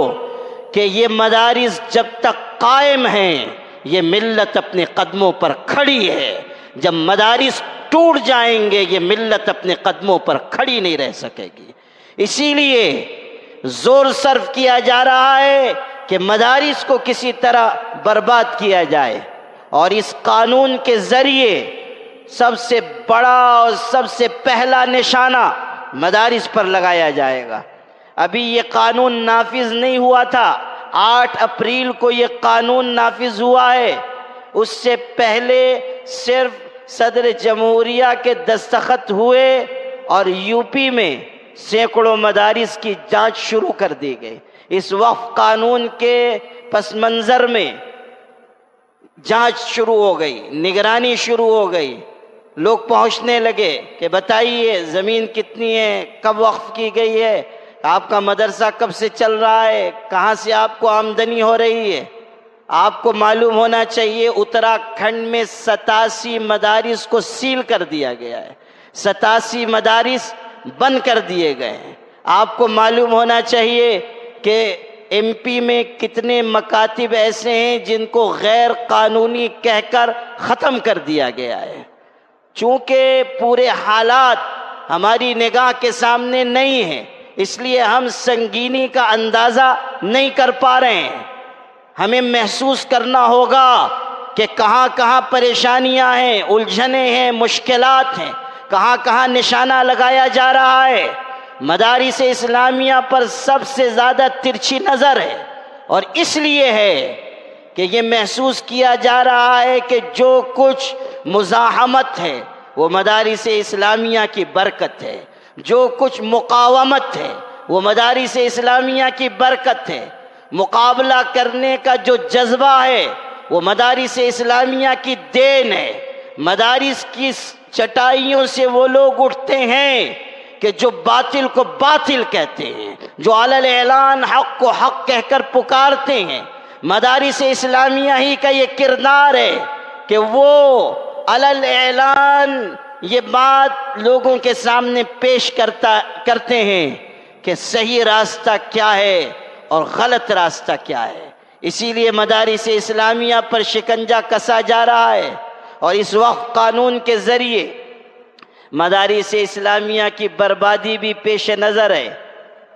کہ یہ مدارس جب تک قائم ہیں، یہ ملت اپنے قدموں پر کھڑی ہے. جب مدارس ٹوٹ جائیں گے یہ ملت اپنے قدموں پر کھڑی نہیں رہ سکے گی. اسی لیے زور صرف کیا جا رہا ہے کہ مدارس کو کسی طرح برباد کیا جائے، اور اس قانون کے ذریعے سب سے بڑا اور سب سے پہلا نشانہ مدارس پر لگایا جائے گا. ابھی یہ قانون نافذ نہیں ہوا تھا، 8 اپریل کو یہ قانون نافذ ہوا ہے. اس سے پہلے صرف صدر جمہوریہ کے دستخط ہوئے اور یو پی میں سینکڑوں مدارس کی جانچ شروع کر دی گئی. اس وقف قانون کے پس منظر میں جانچ شروع ہو گئی، نگرانی شروع ہو گئی. لوگ پہنچنے لگے کہ بتائیے زمین کتنی ہے، کب وقف کی گئی ہے، آپ کا مدرسہ کب سے چل رہا ہے، کہاں سے آپ کو آمدنی ہو رہی ہے. آپ کو معلوم ہونا چاہیے اتراکھنڈ میں 87 مدارس کو سیل کر دیا گیا ہے، 87 مدارس بند کر دیے گئے ہیں. آپ کو معلوم ہونا چاہیے کہ ایم پی میں کتنے مکاتب ایسے ہیں جن کو غیر قانونی کہہ کر ختم کر دیا گیا ہے. چونکہ پورے حالات ہماری نگاہ کے سامنے نہیں ہیں، اس لیے ہم سنگینی کا اندازہ نہیں کر پا رہے ہیں. ہمیں محسوس کرنا ہوگا کہ کہاں کہاں پریشانیاں ہیں، الجھنیں ہیں، مشکلات ہیں، کہاں کہاں نشانہ لگایا جا رہا ہے. مدارس اسلامیہ پر سب سے زیادہ ترچھی نظر ہے، اور اس لیے ہے کہ یہ محسوس کیا جا رہا ہے کہ جو کچھ مزاحمت ہے وہ مدارس اسلامیہ کی برکت ہے، جو کچھ مقاومت ہے وہ مدارس اسلامیہ کی برکت ہے، مقابلہ کرنے کا جو جذبہ ہے وہ مدارس اسلامیہ کی دین ہے. مدارس کی چٹائیوں سے وہ لوگ اٹھتے ہیں کہ جو باطل کو باطل کہتے ہیں، جو علی الاعلان حق کو حق کہہ کر پکارتے ہیں. مدارس اسلامیہ ہی کا یہ کردار ہے کہ وہ علی الاعلان یہ بات لوگوں کے سامنے پیش کرتے ہیں کہ صحیح راستہ کیا ہے اور غلط راستہ کیا ہے. اسی لیے مدارس اسلامیہ پر شکنجہ کسا جا رہا ہے، اور اس وقت قانون کے ذریعے مدارس اسلامیہ کی بربادی بھی پیش نظر ہے،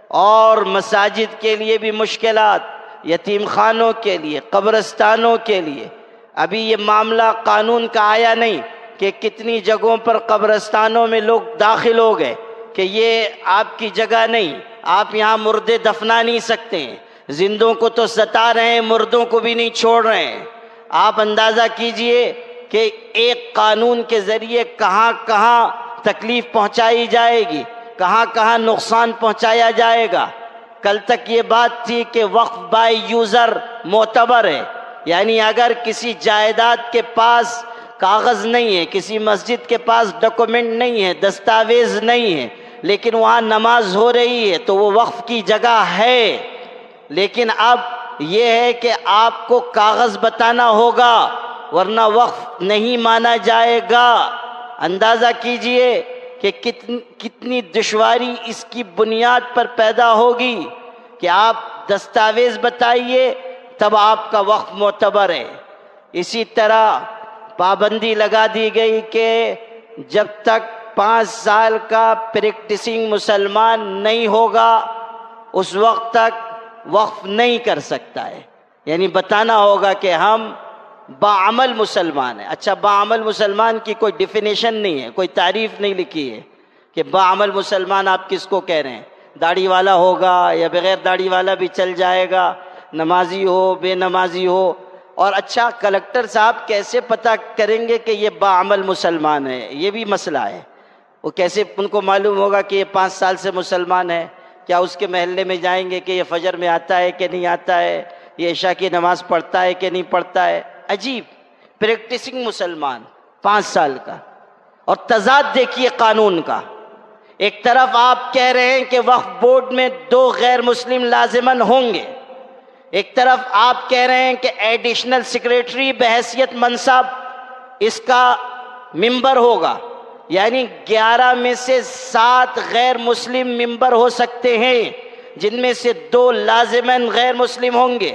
اور مساجد کے لیے بھی مشکلات، یتیم خانوں کے لیے، قبرستانوں کے لیے. ابھی یہ معاملہ قانون کا آیا نہیں کہ کتنی جگہوں پر قبرستانوں میں لوگ داخل ہو گئے کہ یہ آپ کی جگہ نہیں، آپ یہاں مردے دفنا نہیں سکتے ہیں. زندوں کو تو ستا رہے ہیں، مردوں کو بھی نہیں چھوڑ رہے ہیں. آپ اندازہ کیجئے کہ ایک قانون کے ذریعے کہاں کہاں تکلیف پہنچائی جائے گی، کہاں کہاں نقصان پہنچایا جائے گا. کل تک یہ بات تھی کہ وقف بائی یوزر معتبر ہے، یعنی اگر کسی جائیداد کے پاس کاغذ نہیں ہے، کسی مسجد کے پاس ڈاکومنٹ نہیں ہے، دستاویز نہیں ہے، لیکن وہاں نماز ہو رہی ہے تو وہ وقف کی جگہ ہے. لیکن اب یہ ہے کہ آپ کو کاغذ بتانا ہوگا ورنہ وقف نہیں مانا جائے گا. اندازہ کیجئے کہ کتنی دشواری اس کی بنیاد پر پیدا ہوگی کہ آپ دستاویز بتائیے تب آپ کا وقف معتبر ہے. اسی طرح پابندی لگا دی گئی کہ جب تک 5 سال کا پریکٹسنگ مسلمان نہیں ہوگا اس وقت تک وقف نہیں کر سکتا ہے. یعنی بتانا ہوگا کہ ہم باعمل مسلمان ہیں. اچھا، باعمل مسلمان کی کوئی ڈیفینیشن نہیں ہے، کوئی تعریف نہیں لکھی ہے کہ باعمل مسلمان آپ کس کو کہہ رہے ہیں. داڑھی والا ہوگا یا بغیر داڑھی والا بھی چل جائے گا، نمازی ہو بے نمازی ہو. اور اچھا، کلکٹر صاحب کیسے پتہ کریں گے کہ یہ باعمل مسلمان ہے؟ یہ بھی مسئلہ ہے. وہ کیسے ان کو معلوم ہوگا کہ یہ 5 سال سے مسلمان ہے؟ کیا اس کے محلے میں جائیں گے کہ یہ فجر میں آتا ہے کہ نہیں آتا ہے، یہ عشاء کی نماز پڑھتا ہے کہ نہیں پڑھتا ہے؟ عجیب، پریکٹسنگ مسلمان 5 سال کا. اور تضاد دیکھیے قانون کا. ایک طرف آپ کہہ رہے ہیں کہ وقف بورڈ میں 2 غیر مسلم لازماً ہوں گے، ایک طرف آپ کہہ رہے ہیں کہ ایڈیشنل سیکریٹری بحیثیت منصب اس کا ممبر ہوگا، یعنی 11 میں سے 7 غیر مسلم ممبر ہو سکتے ہیں، جن میں سے 2 لازماً غیر مسلم ہوں گے.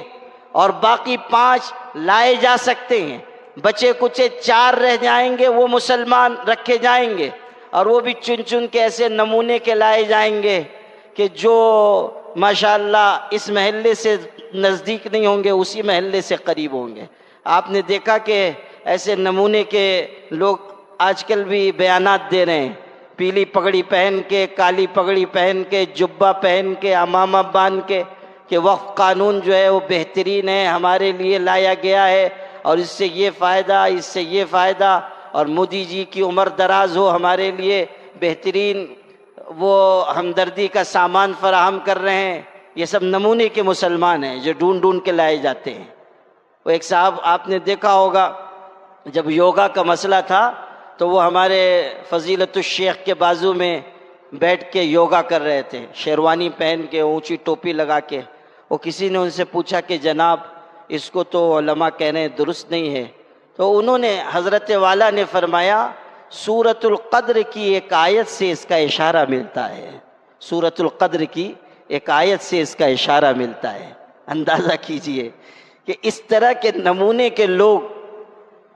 اور باقی 5 لائے جا سکتے ہیں، بچے کچے 4 رہ جائیں گے، وہ مسلمان رکھے جائیں گے، اور وہ بھی چن چن کے ایسے نمونے کے لائے جائیں گے کہ جو ماشاءاللہ اس محلے سے نزدیک نہیں ہوں گے، اسی محلے سے قریب ہوں گے۔ آپ نے دیکھا کہ ایسے نمونے کے لوگ آج کل بھی بیانات دے رہے ہیں، پیلی پگڑی پہن کے، کالی پگڑی پہن کے، جبہ پہن کے، امامہ باندھ کے، کہ وقف قانون جو ہے وہ بہترین ہے، ہمارے لیے لایا گیا ہے، اور اس سے یہ فائدہ، اس سے یہ فائدہ، اور مودی جی کی عمر دراز ہو، ہمارے لیے بہترین وہ ہمدردی کا سامان فراہم کر رہے ہیں۔ یہ سب نمونے کے مسلمان ہیں جو ڈھونڈ ڈھونڈ کے لائے جاتے ہیں۔ وہ ایک صاحب آپ نے دیکھا ہوگا، جب یوگا کا مسئلہ تھا تو وہ ہمارے فضیلت الشیخ کے بازو میں بیٹھ کے یوگا کر رہے تھے، شیروانی پہن کے، اونچی ٹوپی لگا کے۔ وہ کسی نے ان سے پوچھا کہ جناب اس کو تو علماء کہہ رہے ہیں درست نہیں ہے، تو انہوں نے، حضرت والا نے فرمایا سورۃ القدر کی ایک آیت سے اس کا اشارہ ملتا ہے، سورۃ القدر کی ایک آیت سے اس کا اشارہ ملتا ہے۔ اندازہ کیجئے کہ اس طرح کے نمونے کے لوگ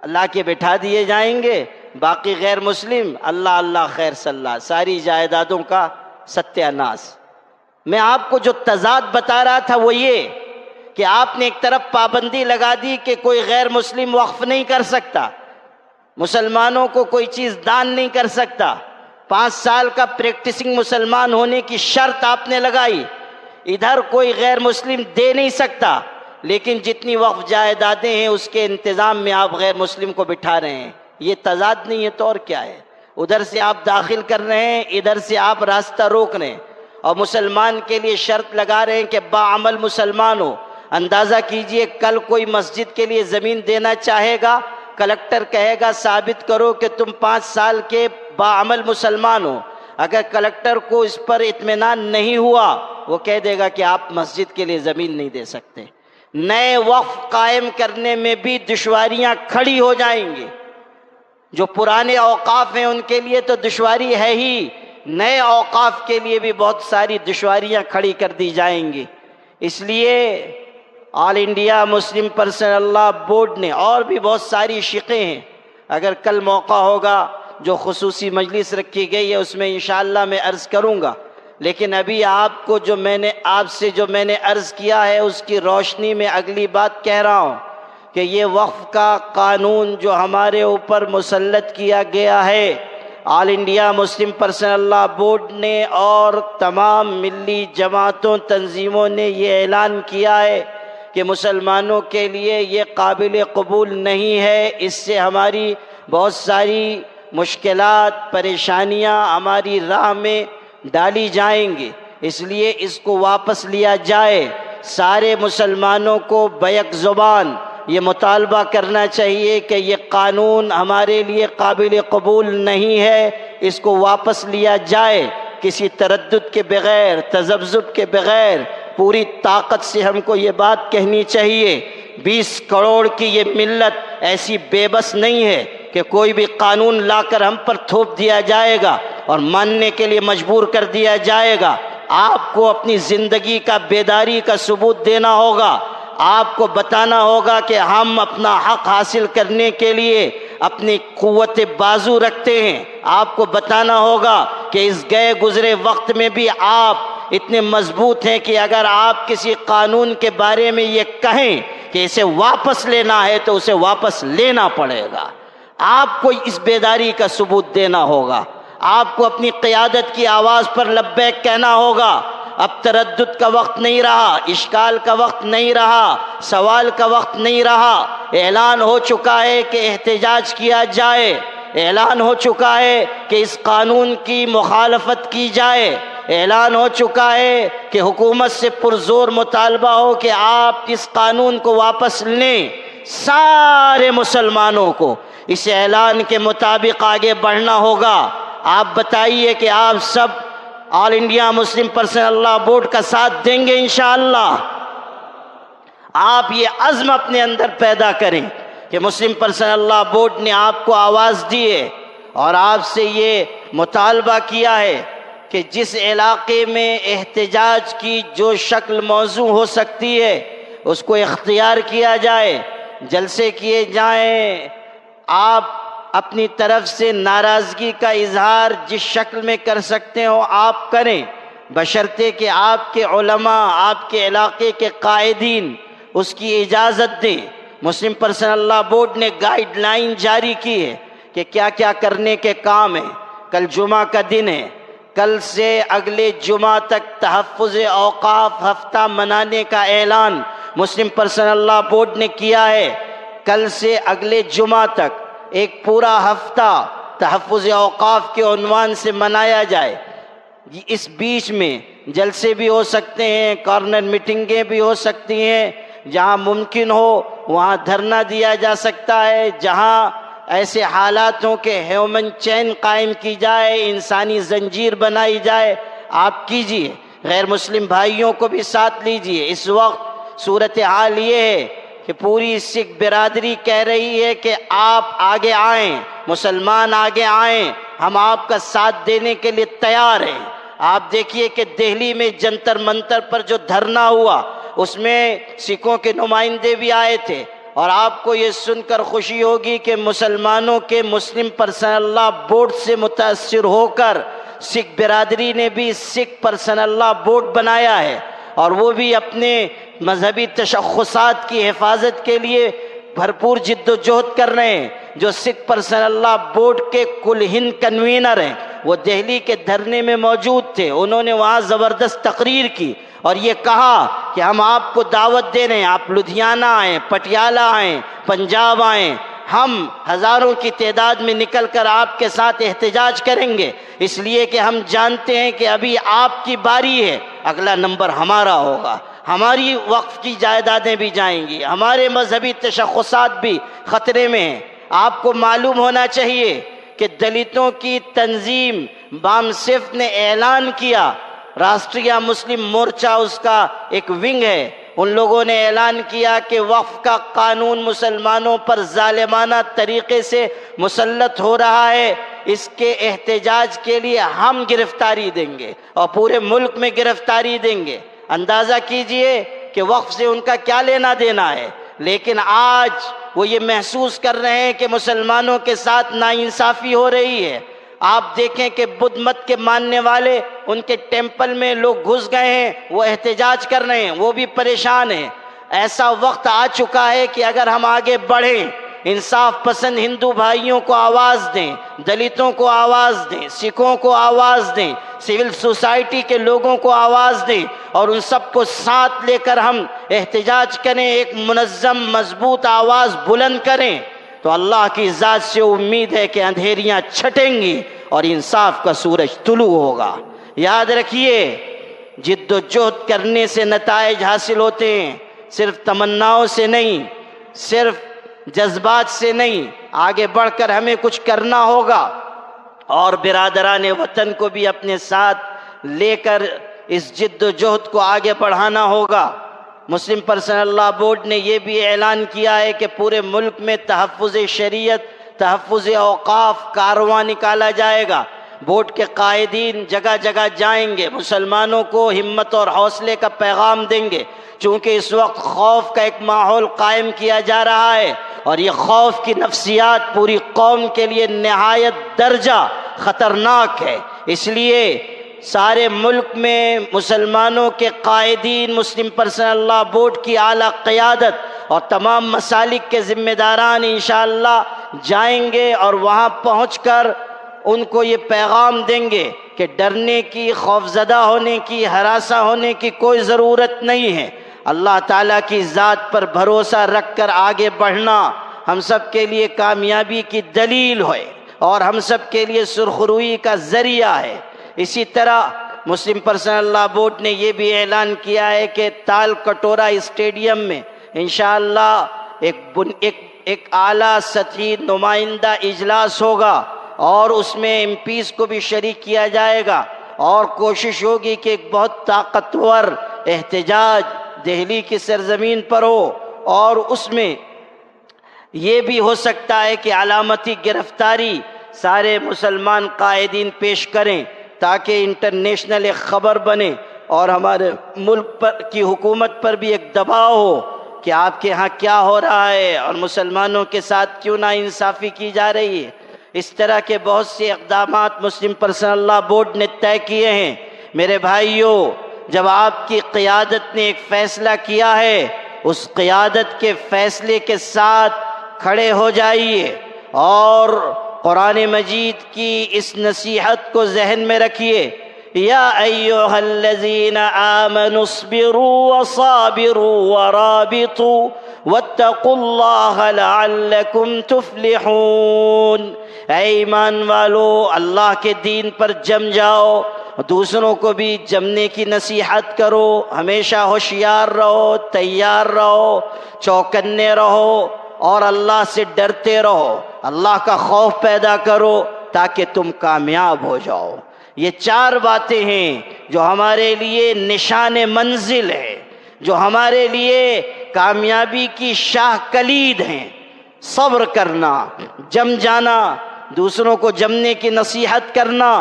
اللہ کے بٹھا دیے جائیں گے، باقی غیر مسلم اللہ اللہ خیر صلی اللہ، ساری جائیدادوں کا ستیہ ناس۔ میں آپ کو جو تضاد بتا رہا تھا وہ یہ کہ آپ نے ایک طرف پابندی لگا دی کہ کوئی غیر مسلم وقف نہیں کر سکتا، مسلمانوں کو کوئی چیز دان نہیں کر سکتا، 5 سال کا پریکٹسنگ مسلمان ہونے کی شرط آپ نے لگائی، ادھر کوئی غیر مسلم دے نہیں سکتا، لیکن جتنی وقف جائیدادیں ہیں اس کے انتظام میں آپ غیر مسلم کو بٹھا رہے ہیں۔ یہ تضاد نہیں ہے تو اور کیا ہے؟ ادھر سے آپ داخل کر رہے ہیں، ادھر سے آپ راستہ روک رہے ہیں، اور مسلمان کے لیے شرط لگا رہے ہیں کہ باعمل مسلمان ہو۔ اندازہ کیجئے کل کوئی مسجد کے لیے زمین دینا چاہے گا، کلکٹر کہے گا ثابت کرو کہ تم 5 سال کے باعمل مسلمان ہو، اگر کلکٹر کو اس پر اطمینان نہیں ہوا وہ کہہ دے گا کہ آپ مسجد کے لیے زمین نہیں دے سکتے۔ نئے وقف قائم کرنے میں بھی دشواریاں کھڑی ہو جائیں گی، جو پرانے اوقاف ہیں ان کے لیے تو دشواری ہے ہی، نئے اوقاف کے لیے بھی بہت ساری دشواریاں کھڑی کر دی جائیں گی۔ اس لیے all India Muslim personal law board نے، اور بھی بہت ساری شقیں ہیں، اگر کل موقع ہوگا جو خصوصی مجلس رکھی گئی ہے اس میں انشاءاللہ میں عرض کروں گا، لیکن ابھی آپ کو جو میں نے عرض کیا ہے اس کی روشنی میں اگلی بات کہہ رہا ہوں کہ یہ وقف کا قانون جو ہمارے اوپر مسلط کیا گیا ہے، all India Muslim personal law board نے اور تمام ملی جماعتوں تنظیموں نے یہ اعلان کیا ہے کہ مسلمانوں کے لیے یہ قابل قبول نہیں ہے، اس سے ہماری بہت ساری مشکلات، پریشانیاں ہماری راہ میں ڈالی جائیں گی، اس لیے اس کو واپس لیا جائے۔ سارے مسلمانوں کو بیک زبان یہ مطالبہ کرنا چاہیے کہ یہ قانون ہمارے لیے قابل قبول نہیں ہے، اس کو واپس لیا جائے، کسی تردد کے بغیر، تذبذب کے بغیر، پوری طاقت سے ہم کو یہ بات کہنی چاہیے۔ 20 کروڑ کی یہ ملت ایسی بے بس نہیں ہے کہ کوئی بھی قانون لا کر ہم پر تھوپ دیا جائے گا اور ماننے کے لیے مجبور کر دیا جائے گا۔ آپ کو اپنی زندگی کا بیداری کا ثبوت دینا ہوگا، آپ کو بتانا ہوگا کہ ہم اپنا حق حاصل کرنے کے لیے اپنی قوت بازو رکھتے ہیں، آپ کو بتانا ہوگا کہ اس گئے گزرے وقت میں بھی آپ اتنے مضبوط ہیں کہ اگر آپ کسی قانون کے بارے میں یہ کہیں کہ اسے واپس لینا ہے تو اسے واپس لینا پڑے گا۔ آپ کو اس بیداری کا ثبوت دینا ہوگا، آپ کو اپنی قیادت کی آواز پر لبیک کہنا ہوگا۔ اب تردد کا وقت نہیں رہا، اشکال کا وقت نہیں رہا، سوال کا وقت نہیں رہا، اعلان ہو چکا ہے کہ احتجاج کیا جائے، اعلان ہو چکا ہے کہ اس قانون کی مخالفت کی جائے، اعلان ہو چکا ہے کہ حکومت سے پرزور مطالبہ ہو کہ آپ اس قانون کو واپس لیں۔ سارے مسلمانوں کو اس اعلان کے مطابق آگے بڑھنا ہوگا۔ آپ بتائیے کہ آپ سب all India Muslim personal law board کا ساتھ دیں گے انشاءاللہ؟ آپ یہ عزم اپنے اندر پیدا کریں کہ مسلم پرسنل لاء بورڈ نے آپ کو آواز دی ہے اور آپ سے یہ مطالبہ کیا ہے کہ جس علاقے میں احتجاج کی جو شکل موزوں ہو سکتی ہے اس کو اختیار کیا جائے، جلسے کیے جائیں، آپ اپنی طرف سے ناراضگی کا اظہار جس شکل میں کر سکتے ہو آپ کریں، بشرطے کہ آپ کے علماء، آپ کے علاقے کے قائدین اس کی اجازت دیں۔ مسلم پرسنل لا بورڈ نے گائیڈ لائن جاری کی ہے کہ کیا کیا کرنے کے کام ہیں۔ کل جمعہ کا دن ہے، کل سے اگلے جمعہ تک تحفظ اوقاف ہفتہ منانے کا اعلان مسلم پرسنل لا بورڈ نے کیا ہے۔ کل سے اگلے جمعہ تک ایک پورا ہفتہ تحفظ اوقاف کے عنوان سے منایا جائے۔ اس بیچ میں جلسے بھی ہو سکتے ہیں، کارنر میٹنگیں بھی ہو سکتی ہیں، جہاں ممکن ہو وہاں دھرنا دیا جا سکتا ہے، جہاں ایسے حالاتوں کے ہیومن چین قائم کی جائے، انسانی زنجیر بنائی جائے، آپ کیجئے۔ غیر مسلم بھائیوں کو بھی ساتھ لیجئے۔ اس وقت صورتحال یہ ہے کہ پوری سکھ برادری کہہ رہی ہے کہ آپ آگے آئیں، مسلمان آگے آئیں، ہم آپ کا ساتھ دینے کے لیے تیار ہیں۔ آپ دیکھیے کہ دہلی میں جنتر منتر پر جو دھرنا ہوا اس میں سکھوں کے نمائندے بھی آئے تھے، اور آپ کو یہ سن کر خوشی ہوگی کہ مسلمانوں کے مسلم پرسنل لا بورڈ سے متاثر ہو کر سکھ برادری نے بھی سکھ پرسنل لا بورڈ بنایا ہے، اور وہ بھی اپنے مذہبی تشخصات کی حفاظت کے لیے بھرپور جد و جہد کر رہے ہیں۔ جو سکھ پرسنل لا بورڈ کے کل ہند کنوینر ہیں وہ دہلی کے دھرنے میں موجود تھے، انہوں نے وہاں زبردست تقریر کی اور یہ کہا کہ ہم آپ کو دعوت دے رہے ہیں، آپ لدھیانہ آئیں، پٹیالہ آئیں، پنجاب آئیں، ہم ہزاروں کی تعداد میں نکل کر آپ کے ساتھ احتجاج کریں گے، اس لیے کہ ہم جانتے ہیں کہ ابھی آپ کی باری ہے، اگلا نمبر ہمارا ہوگا، ہماری وقف کی جائیدادیں بھی جائیں گی، ہمارے مذہبی تشخصات بھی خطرے میں ہیں۔ آپ کو معلوم ہونا چاہیے کہ دلتوں کی تنظیم بامسف نے اعلان کیا، راشٹریہ مسلم مورچہ اس کا ایک ونگ ہے، ان لوگوں نے اعلان کیا کہ وقف کا قانون مسلمانوں پر ظالمانہ طریقے سے مسلط ہو رہا ہے، اس کے احتجاج کے لیے ہم گرفتاری دیں گے اور پورے ملک میں گرفتاری دیں گے۔ اندازہ کیجئے کہ وقف سے ان کا کیا لینا دینا ہے، لیکن آج وہ یہ محسوس کر رہے ہیں کہ مسلمانوں کے ساتھ ناانصافی ہو رہی ہے۔ آپ دیکھیں کہ بدھ مت کے ماننے والے ان کے ٹیمپل میں لوگ گھس گئے ہیں، وہ احتجاج کر رہے ہیں، وہ بھی پریشان ہیں۔ ایسا وقت آ چکا ہے کہ اگر ہم آگے بڑھیں، انصاف پسند ہندو بھائیوں کو آواز دیں، دلتوں کو آواز دیں، سکھوں کو آواز دیں، سول سوسائٹی کے لوگوں کو آواز دیں اور ان سب کو ساتھ لے کر ہم احتجاج کریں، ایک منظم مضبوط آواز بلند کریں، تو اللہ کی ذات سے امید ہے کہ اندھیریاں چھٹیں گی اور انصاف کا سورج طلوع ہوگا۔ یاد رکھیے، جد و جہد کرنے سے نتائج حاصل ہوتے ہیں، صرف تمناؤں سے نہیں، صرف جذبات سے نہیں، آگے بڑھ کر ہمیں کچھ کرنا ہوگا، اور برادران وطن کو بھی اپنے ساتھ لے کر اس جد و جہد کو آگے بڑھانا ہوگا۔ مسلم پرسنل لا بورڈ نے یہ بھی اعلان کیا ہے کہ پورے ملک میں تحفظ شریعت، تحفظ اوقاف کارواں نکالا جائے گا۔ بورڈ کے قائدین جگہ جگہ جائیں گے، مسلمانوں کو ہمت اور حوصلے کا پیغام دیں گے، چونکہ اس وقت خوف کا ایک ماحول قائم کیا جا رہا ہے، اور یہ خوف کی نفسیات پوری قوم کے لیے نہایت درجہ خطرناک ہے۔ اس لیے سارے ملک میں مسلمانوں کے قائدین، مسلم پرسنل لا بورڈ کی اعلیٰ قیادت اور تمام مسالک کے ذمہ داران انشاءاللہ جائیں گے، اور وہاں پہنچ کر ان کو یہ پیغام دیں گے کہ ڈرنے کی، خوفزدہ ہونے کی، ہراساں ہونے کی کوئی ضرورت نہیں ہے۔ اللہ تعالیٰ کی ذات پر بھروسہ رکھ کر آگے بڑھنا ہم سب کے لیے کامیابی کی دلیل ہے اور ہم سب کے لیے سرخروئی کا ذریعہ ہے۔ اسی طرح مسلم پرسنل لا بورڈ نے یہ بھی اعلان کیا ہے کہ تال کٹورا اسٹیڈیم میں انشاءاللہ ایک اعلیٰ سطحی نمائندہ اجلاس ہوگا، اور اس میں ایم پیز کو بھی شریک کیا جائے گا، اور کوشش ہوگی کہ ایک بہت طاقتور احتجاج دہلی کی سرزمین پر ہو، اور اس میں یہ بھی ہو سکتا ہے کہ علامتی گرفتاری سارے مسلمان قائدین پیش کریں تاکہ انٹرنیشنل ایک خبر بنے اور ہمارے ملک پر کی حکومت پر بھی ایک دباؤ ہو کہ آپ کے ہاں کیا ہو رہا ہے اور مسلمانوں کے ساتھ کیوں ناانصافی کی جا رہی ہے۔ اس طرح کے بہت سے اقدامات مسلم پرسنل لاء بورڈ نے طے کیے ہیں۔ میرے بھائیوں، جب آپ کی قیادت نے ایک فیصلہ کیا ہے، اس قیادت کے فیصلے کے ساتھ کھڑے ہو جائیے اور قرآن مجید کی اس نصیحت کو ذہن میں رکھیے، یا ایھا الذین آمنوا اصبروا وصابروا ورابطوا واتقوا اللہ لعلکم تفلحون۔ اے ایمان والو، اللہ کے دین پر جم جاؤ، دوسروں کو بھی جمنے کی نصیحت کرو، ہمیشہ ہوشیار رہو، تیار رہو، چوکنے رہو اور اللہ سے ڈرتے رہو، اللہ کا خوف پیدا کرو تاکہ تم کامیاب ہو جاؤ۔ یہ 4 باتیں ہیں جو ہمارے لیے نشان منزل ہے، جو ہمارے لیے کامیابی کی شاہ کلید ہیں۔ صبر کرنا، جم جانا، دوسروں کو جمنے کی نصیحت کرنا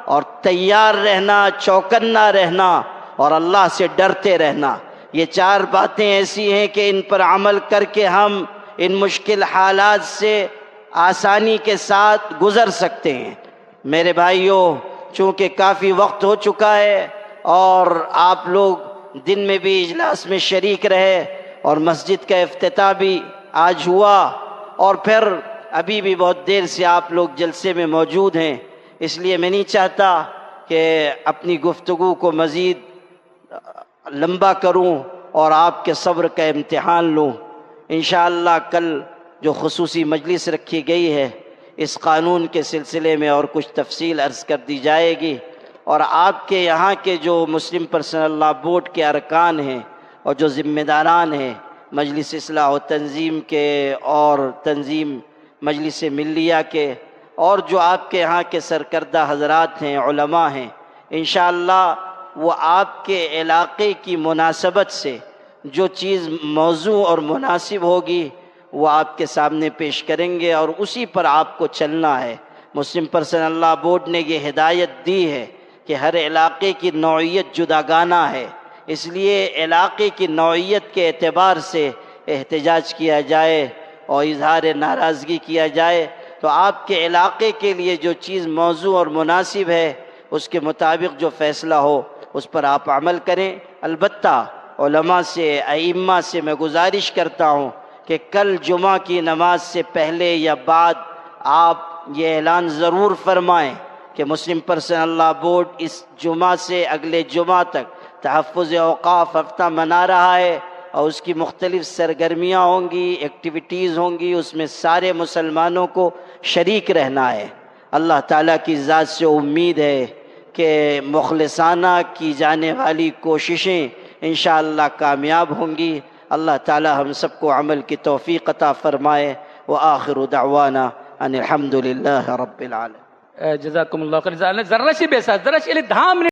اور تیار رہنا، چوکنا رہنا اور اللہ سے ڈرتے رہنا۔ یہ 4 باتیں ایسی ہیں کہ ان پر عمل کر کے ہم ان مشکل حالات سے آسانی کے ساتھ گزر سکتے ہیں۔ میرے بھائیوں، چونکہ کافی وقت ہو چکا ہے اور آپ لوگ دن میں بھی اجلاس میں شریک رہے اور مسجد کا افتتاح بھی آج ہوا، اور پھر ابھی بھی بہت دیر سے آپ لوگ جلسے میں موجود ہیں، اس لیے میں نہیں چاہتا کہ اپنی گفتگو کو مزید لمبا کروں اور آپ کے صبر کا امتحان لوں۔ انشاءاللہ کل جو خصوصی مجلس رکھی گئی ہے، اس قانون کے سلسلے میں اور کچھ تفصیل عرض کر دی جائے گی، اور آپ کے یہاں کے جو مسلم پرسنل لاء بورڈ کے ارکان ہیں اور جو ذمہ داران ہیں مجلس اصلاح و تنظیم کے اور تنظیم مجلس ملیہ کے، اور جو آپ کے یہاں کے سرکردہ حضرات ہیں، علماء ہیں، انشاءاللہ وہ آپ کے علاقے کی مناسبت سے جو چیز موضوع اور مناسب ہوگی وہ آپ کے سامنے پیش کریں گے اور اسی پر آپ کو چلنا ہے۔ مسلم پرسنل لاء بورڈ نے یہ ہدایت دی ہے کہ ہر علاقے کی نوعیت جداگانہ ہے، اس لیے علاقے کی نوعیت کے اعتبار سے احتجاج کیا جائے اور اظہار ناراضگی کیا جائے، تو آپ کے علاقے کے لیے جو چیز موضوع اور مناسب ہے اس کے مطابق جو فیصلہ ہو اس پر آپ عمل کریں۔ البتہ علماء سے، ائمہ سے میں گزارش کرتا ہوں کہ کل جمعہ کی نماز سے پہلے یا بعد آپ یہ اعلان ضرور فرمائیں کہ مسلم پرسنل لاء بورڈ اس جمعہ سے اگلے جمعہ تک تحفظ اوقاف ہفتہ منا رہا ہے اور اس کی مختلف سرگرمیاں ہوں گی، ایکٹیویٹیز ہوں گی، اس میں سارے مسلمانوں کو شریک رہنا ہے۔ اللہ تعالیٰ کی ذات سے امید ہے کہ مخلصانہ کی جانے والی کوششیں انشاءاللہ کامیاب ہوں گی۔ اللہ تعالیٰ ہم سب کو عمل کی توفیق عطا فرمائے۔ وآخر دعوانا ان الحمد للہ رب العالمین۔ جزاکم اللہ خیر۔ ذرا سی بے ساتھ، ذرا سی دھام